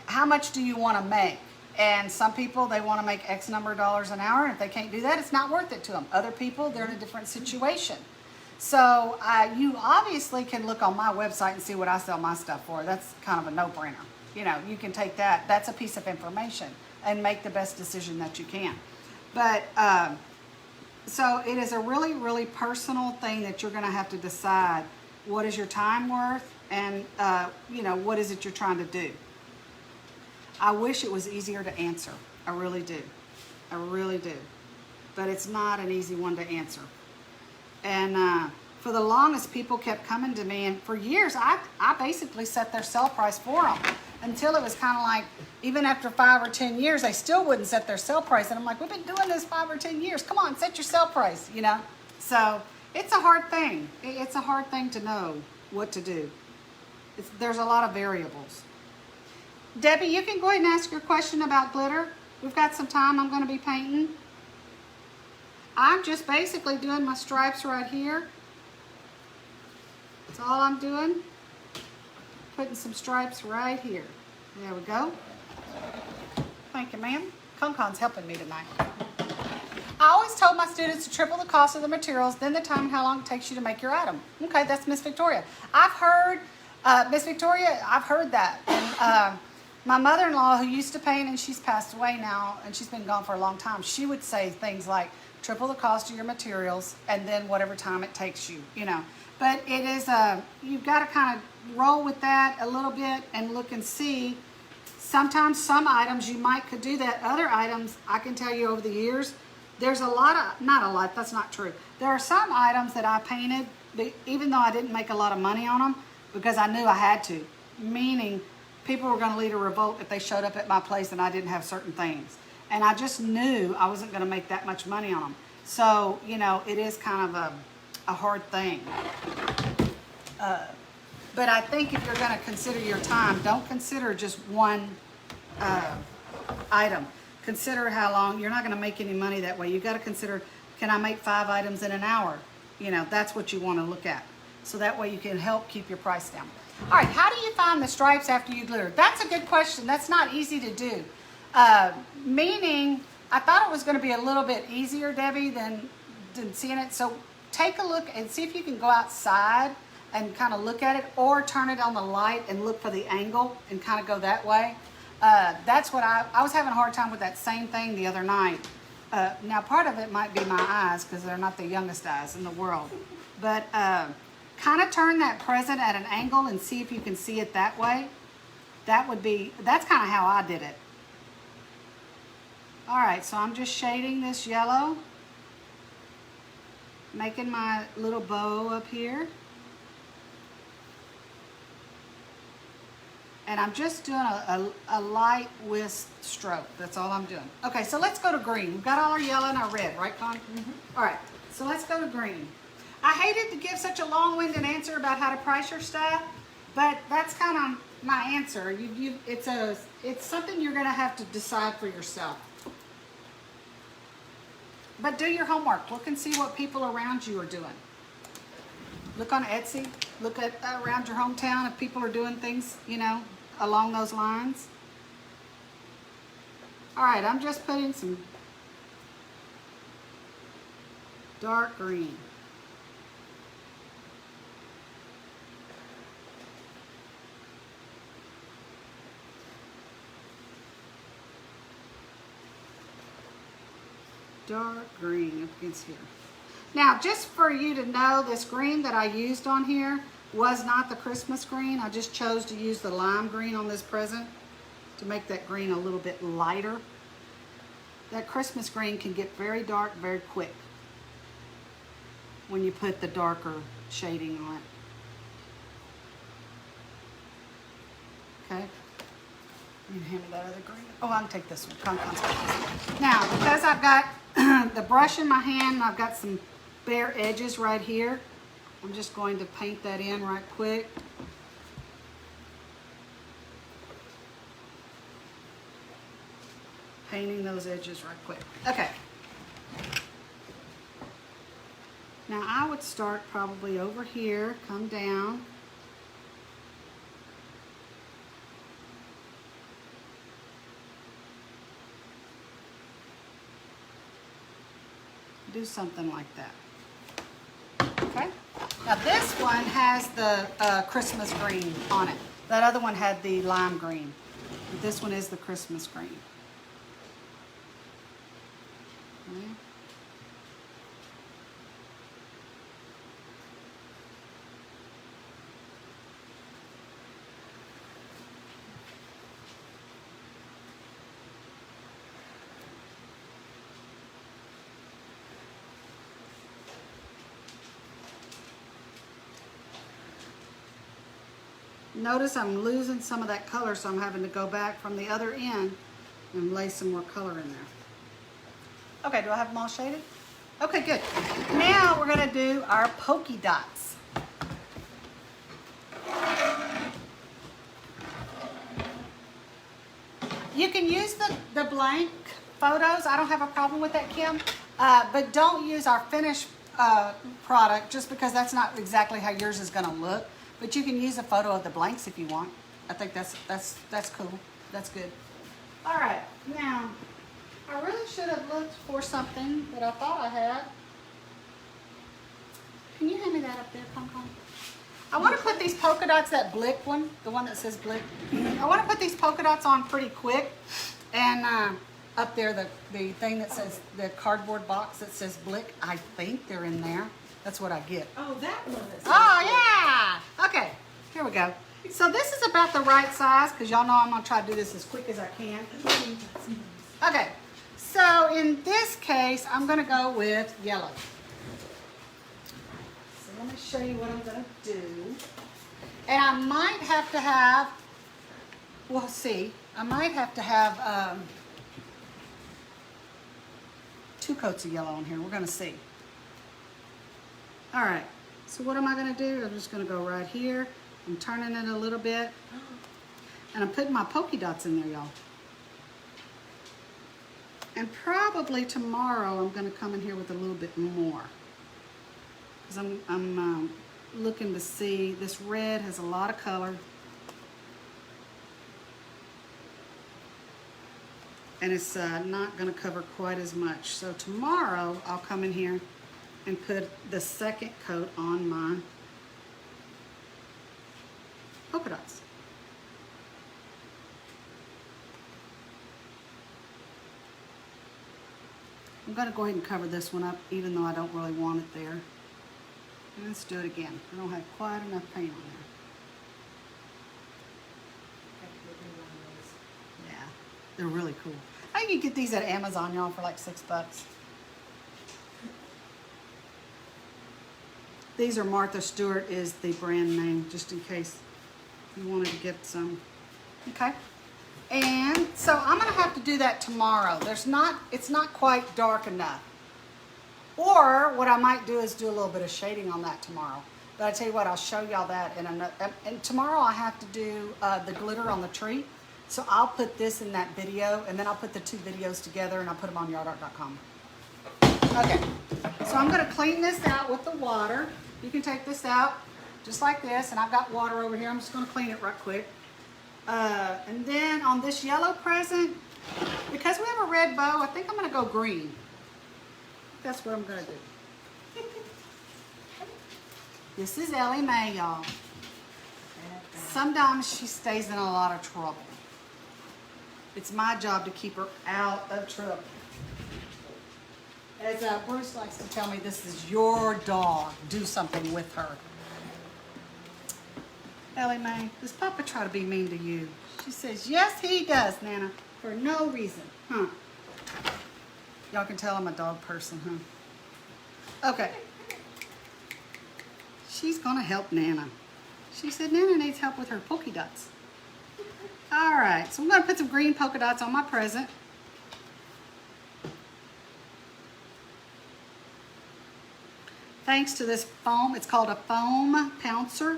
how much do you want to make. And some people, they want to make X number of dollars an hour, and if they can't do that, it's not worth it to them. Other people, they're in a different situation. So you obviously can look on my website and see what I sell my stuff for. That's kind of a no-brainer. You know, you can take that. That's a piece of information and make the best decision that you can. But so it is a really, really personal thing that you're going to have to decide what is your time worth and, you know, what is it you're trying to do. I wish it was easier to answer. I really do. I really do. But it's not an easy one to answer. And for the longest, people kept coming to me, and for years, I basically set their sell price for them until it was kind of like, even after 5 or 10 years, they still wouldn't set their sell price. And I'm like, we've been doing this 5 or 10 years. Come on, set your sell price, you know? So it's a hard thing. It's a hard thing to know what to do. There's a lot of variables. Debbie, you can go ahead and ask your question about glitter. We've got some time. I'm going to be painting. I'm just basically doing my stripes right here. That's all I'm doing. Putting some stripes right here. There we go. Thank you, ma'am. Concon's helping me tonight. I always told my students to triple the cost of the materials, then the time and how long it takes you to make your item. Okay, that's Miss Victoria. I've heard, Miss Victoria, I've heard that. And my mother-in-law, who used to paint, and she's passed away now, and she's been gone for a long time, she would say things like, triple the cost of your materials, and then whatever time it takes you, you know. But it is, you've got to kind of roll with that a little bit and look and see. Sometimes some items you could do that. Other items, I can tell you over the years, there's a lot of, not a lot, that's not true. There are some items that I painted, even though I didn't make a lot of money on them, because I knew I had to. Meaning, people were going to lead a revolt if they showed up at my place and I didn't have certain things. And I just knew I wasn't going to make that much money on them. So, you know, it is kind of a hard thing. But I think if you're going to consider your time, don't consider just one item. Consider how long. You're not going to make any money that way. You've got to consider, can I make 5 items in an hour? You know, that's what you want to look at. So that way you can help keep your price down. All right, how do you find the stripes after you glue? That's a good question. That's not easy to do. Meaning, I thought it was going to be a little bit easier, Debbie, than seeing it. So take a look and see if you can go outside and kind of look at it, or turn it on the light and look for the angle and kind of go that way. That's what I was having a hard time with that same thing the other night. Now part of it might be my eyes, because they're not the youngest eyes in the world. But kind of turn that present at an angle and see if you can see it that way. That's kind of how I did it. All right, so I'm just shading this yellow, making my little bow up here. And I'm just doing a light whisk stroke. That's all I'm doing. Okay, so let's go to green. We've got all our yellow and our red, right, Con? Mm-hmm. All right, so let's go to green. I hated to give such a long-winded answer about how to price your stuff, but that's kind of my answer. It's something you're gonna have to decide for yourself. But do your homework. Look and see what people around you are doing. Look on Etsy. Look at around your hometown if people are doing things, along those lines. All right, I'm just putting some dark green. Dark green up against here. Now, just for you to know, this green that I used on here was not the Christmas green. I just chose to use the lime green on this present to make that green a little bit lighter. That Christmas green can get very dark very quick when you put the darker shading on it. Okay. You hand me that other green. Oh, I can take this one. Now, because I've got the brush in my hand and I've got some bare edges right here, I'm just going to paint that in right quick. Painting those edges right quick. Okay. Now I would start probably over here, come down. Do something like that. Okay. Now this one has the Christmas green on it. That other one had the lime green. But this one is the Christmas green. Okay. Notice I'm losing some of that color, so I'm having to go back from the other end and lay some more color in there. Okay, do I have them all shaded? Okay, good. Now we're gonna do our polka dots. You can use the blank photos. I don't have a problem with that, Kim. But don't use our finished product just because that's not exactly how yours is gonna look. But you can use a photo of the blanks if you want. I think that's cool. That's good. All right, now I really should have looked for something that I thought I had. Can you hand me that up there, Pom? I want to put these polka dots, that Blick one, the one that says Blick. I want to put these polka dots on pretty quick, and up there the thing that says, the cardboard box that says Blick. I think they're in there. That's what I get. Oh, that one. Oh, yeah. Okay, here we go. So this is about the right size, because y'all know I'm going to try to do this as quick as I can. Okay, so in this case, I'm going to go with yellow. So let me show you what I'm going to do. And I might have to have, we'll see, I might have to have 2 coats of yellow on here. We're going to see. All right, so what am I gonna do? I'm just gonna go right here. I'm turning it a little bit. And I'm putting my polka dots in there, y'all. And probably tomorrow I'm gonna come in here with a little bit more. Because I'm looking to see. This red has a lot of color. And it's not going to cover quite as much. So tomorrow I'll come in here and put the second coat on my polka dots. I'm going to go ahead and cover this one up even though I don't really want it there. And let's do it again. I don't have quite enough paint on there. Yeah, they're really cool. I think you get these at Amazon, y'all, for like $6. These are Martha Stewart is the brand name, just in case you wanted to get some. Okay. And so I'm gonna have to do that tomorrow. It's not quite dark enough. Or what I might do is do a little bit of shading on that tomorrow. But I tell you what, I'll show y'all that in another. And tomorrow I have to do the glitter on the tree. So I'll put this in that video, and then I'll put the two videos together, and I'll put them on yardart.com. Okay, so I'm gonna clean this out with the water. You can take this out just like this, and I've got water over here. I'm just gonna clean it right quick. And then on this yellow present, because we have a red bow, I think I'm gonna go green. That's what I'm gonna do. This is Ellie Mae, y'all. Sometimes she stays in a lot of trouble. It's my job to keep her out of trouble. As Bruce likes to tell me, this is your dog. Do something with her. Ellie Mae, does Papa try to be mean to you? She says, yes, he does, Nana, for no reason. Huh? Y'all can tell I'm a dog person, huh? Okay. She's gonna help Nana. She said Nana needs help with her polka dots. All right, so I'm gonna put some green polka dots on my present. Thanks to this foam, it's called a foam pouncer,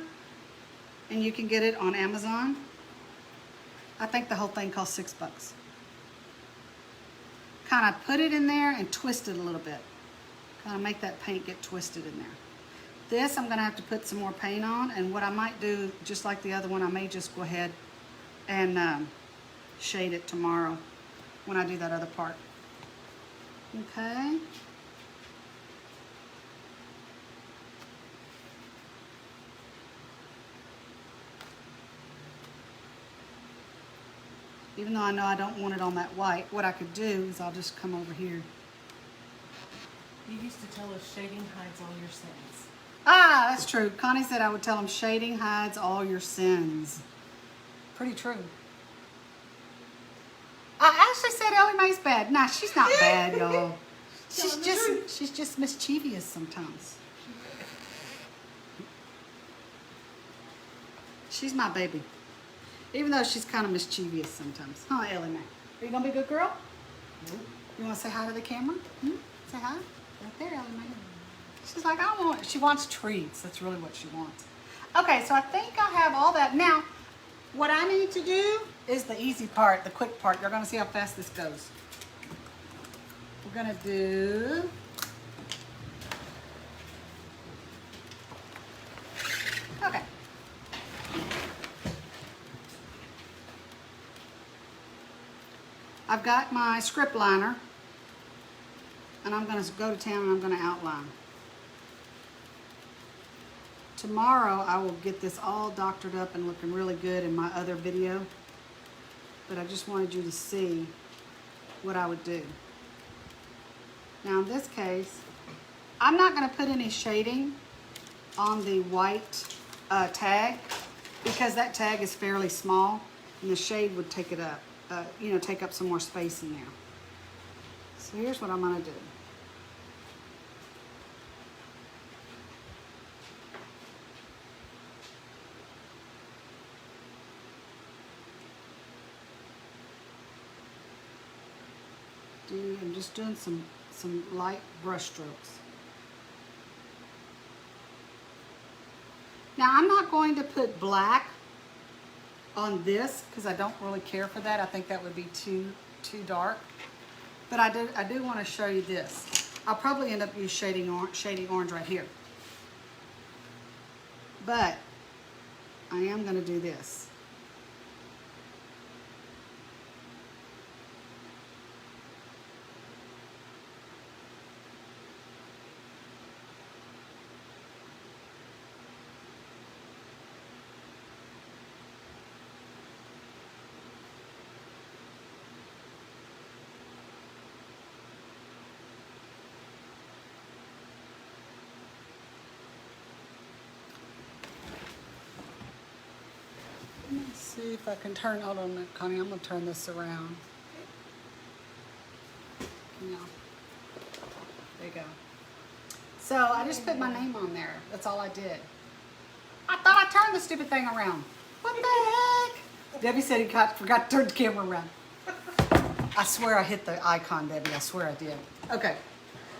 and you can get it on Amazon. I think the whole thing costs $6. Kind of put it in there and twist it a little bit. Kind of make that paint get twisted in there. This I'm gonna have to put some more paint on, and what I might do, just like the other one, I may just go ahead and shade it tomorrow when I do that other part. Okay. Even though I know I don't want it on that white, what I could do is I'll just come over here. You used to tell us shading hides all your sins. Ah, that's true. Connie said I would tell them shading hides all your sins. Pretty true. I actually said Ellie Mae's bad. Nah, she's not bad, y'all. She's just mischievous sometimes. She's my baby. Even though she's kind of mischievous sometimes. Huh, Ellie Mae? Are you gonna be a good girl? You wanna say hi to the camera? Say hi? Right there, Ellie Mae. She's like, she wants treats. That's really what she wants. Okay, so I think I have all that. Now, what I need to do is the easy part, the quick part. You're gonna see how fast this goes. We're gonna do, okay. I've got my script liner, and I'm gonna go to town and I'm gonna outline. Tomorrow I will get this all doctored up and looking really good in my other video, but I just wanted you to see what I would do. Now in this case, I'm not gonna put any shading on the white tag because that tag is fairly small and the shade would take it up, take up some more space in there. So here's what I'm gonna do. I'm just doing some light brush strokes. Now I'm not going to put black on this because I don't really care for that. I think that would be too dark. But I do want to show you this. I'll probably end up using shading orange right here. But I am going to do this. Let's see if I can turn, hold on, Connie, I'm going to turn this around. No. There you go. So I just put my name on there. That's all I did. I thought I turned the stupid thing around. What the heck? Debbie said he forgot to turn the camera around. I swear I hit the icon, Debbie. I swear I did. Okay.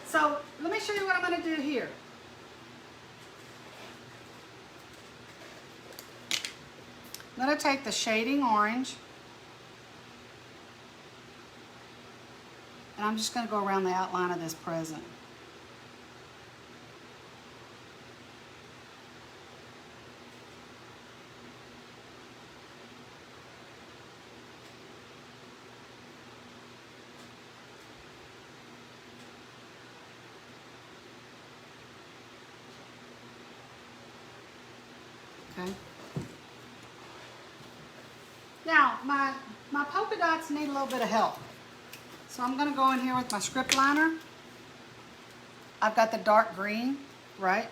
So let me show you what I'm going to do here. I'm going to take the shading orange and I'm just going to go around the outline of this present. Okay. Now, my polka dots need a little bit of help. So I'm going to go in here with my script liner. I've got the dark green, right?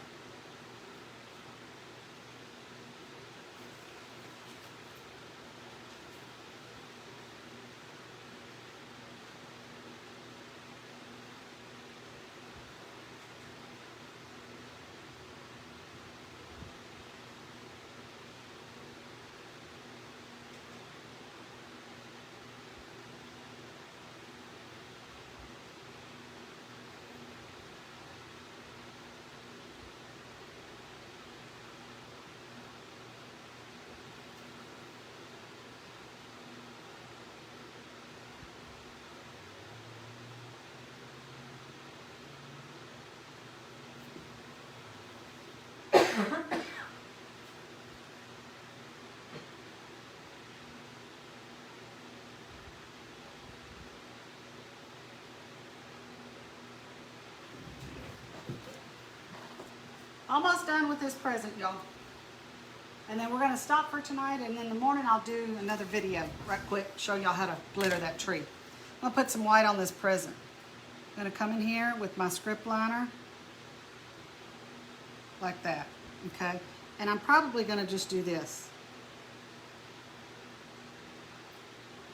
Almost done with this present, y'all. And then we're going to stop for tonight, and in the morning I'll do another video right quick, show y'all how to glitter that tree. I'm going to put some white on this present. I'm going to come in here with my script liner, like that, okay? And I'm probably going to just do this.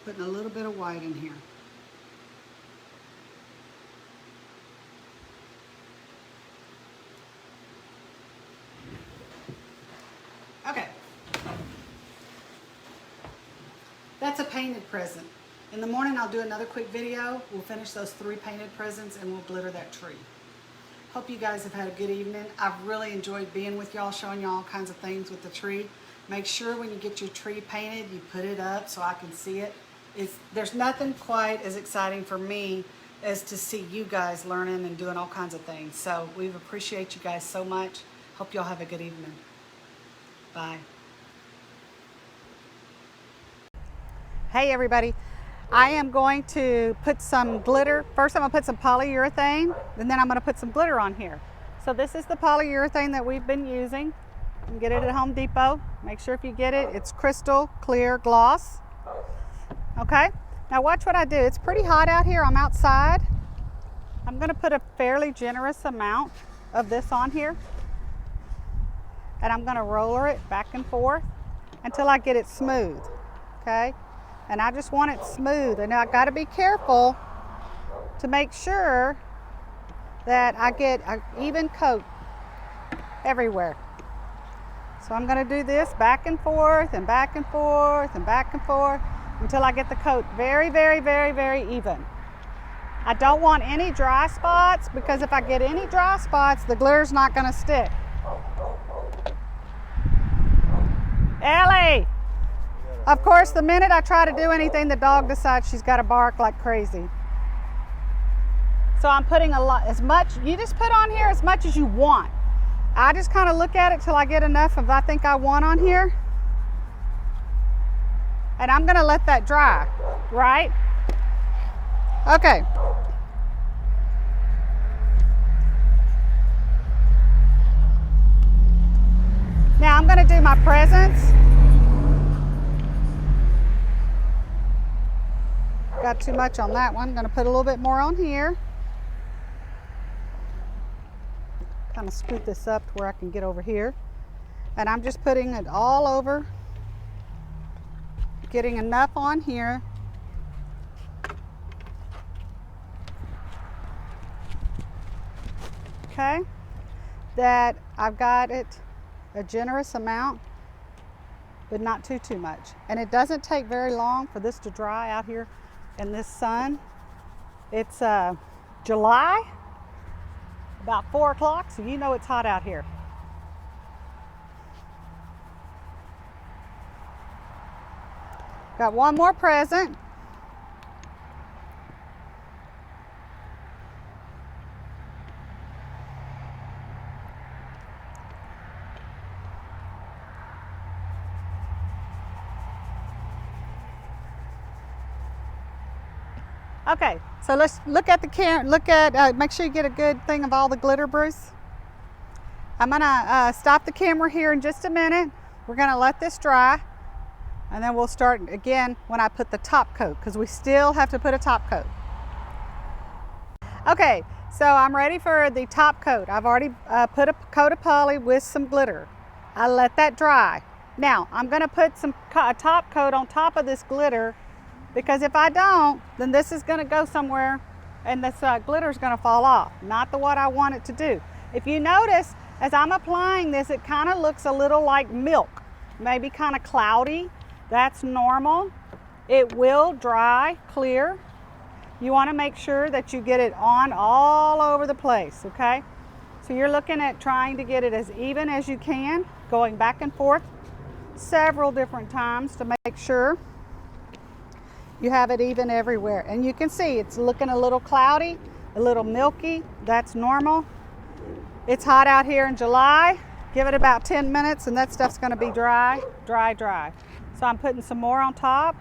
Putting a little bit of white in here. Okay. That's a painted present. In the morning I'll do another quick video. We'll finish those 3 painted presents and we'll glitter that tree. Hope you guys have had a good evening. I've really enjoyed being with y'all, showing y'all all kinds of things with the tree. Make sure when you get your tree painted, you put it up so I can see it. There's nothing quite as exciting for me as to see you guys learning and doing all kinds of things. So we appreciate you guys so much. Hope y'all have a good evening. Bye. Hey everybody. I am going to put some glitter. First I'm going to put some polyurethane, and then I'm going to put some glitter on here. So this is the polyurethane that we've been using. You can get it at Home Depot. Make sure if you get it, it's crystal clear gloss. Okay, now watch what I do. It's pretty hot out here. I'm outside. I'm going to put a fairly generous amount of this on here. And I'm going to roller it back and forth until I get it smooth. Okay, and I just want it smooth. And I got to be careful to make sure that I get an even coat everywhere. So I'm going to do this back and forth and back and forth and back and forth until I get the coat very, very, very, very even. I don't want any dry spots, because if I get any dry spots, the glitter's not going to stick. Ellie! Of course, the minute I try to do anything, the dog decides she's got to bark like crazy. So I'm putting a lot, as much, you just put on here as much as you want. I just kind of look at it till I get enough of I think I want on here. And I'm gonna let that dry, right? Okay. Now I'm gonna do my presents. Got too much on that one. I'm gonna put a little bit more on here. Kind of scoot this up to where I can get over here. And I'm just putting it all over, getting enough on here. Okay, that I've got it a generous amount, but not too much. And it doesn't take very long for this to dry out here in this sun. It's July, about 4 o'clock, so you know it's hot out here. Got one more present. Okay, so let's look at the camera. Look at, make sure you get a good thing of all the glitter, Bruce. I'm gonna stop the camera here in just a minute. We're gonna let this dry, and then we'll start again when I put the top coat, because we still have to put a top coat. Okay, so I'm ready for the top coat. I've already put a coat of poly with some glitter. I let that dry. Now I'm gonna put a top coat on top of this glitter, because if I don't, then this is gonna go somewhere and this glitter is gonna fall off. Not what I want it to do. If you notice, as I'm applying this, it kind of looks a little like milk, maybe kind of cloudy. That's normal. It will dry clear. You wanna make sure that you get it on all over the place, okay? So you're looking at trying to get it as even as you can, going back and forth several different times to make sure you have it even everywhere. And you can see it's looking a little cloudy, a little milky. That's normal. It's hot out here in July. Give it about 10 minutes and that stuff's gonna be dry, dry, dry. So I'm putting some more on top.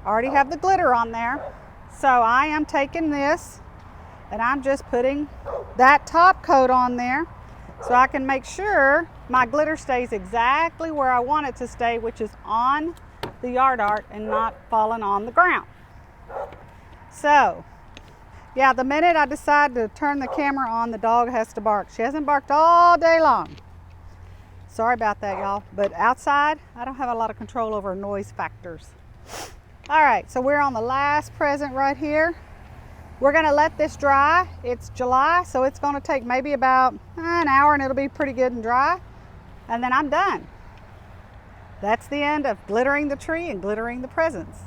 I already have the glitter on there. So I am taking this and I'm just putting that top coat on there so I can make sure my glitter stays exactly where I want it to stay, which is on the yard art and not falling on the ground. So yeah, the minute I decide to turn the camera on, the dog has to bark. She hasn't barked all day long. Sorry about that, y'all. But outside, I don't have a lot of control over noise factors. All right, so we're on the last present right here. We're gonna let this dry. It's July, so it's gonna take maybe about an hour and it'll be pretty good and dry. And then I'm done. That's the end of glittering the tree and glittering the presents.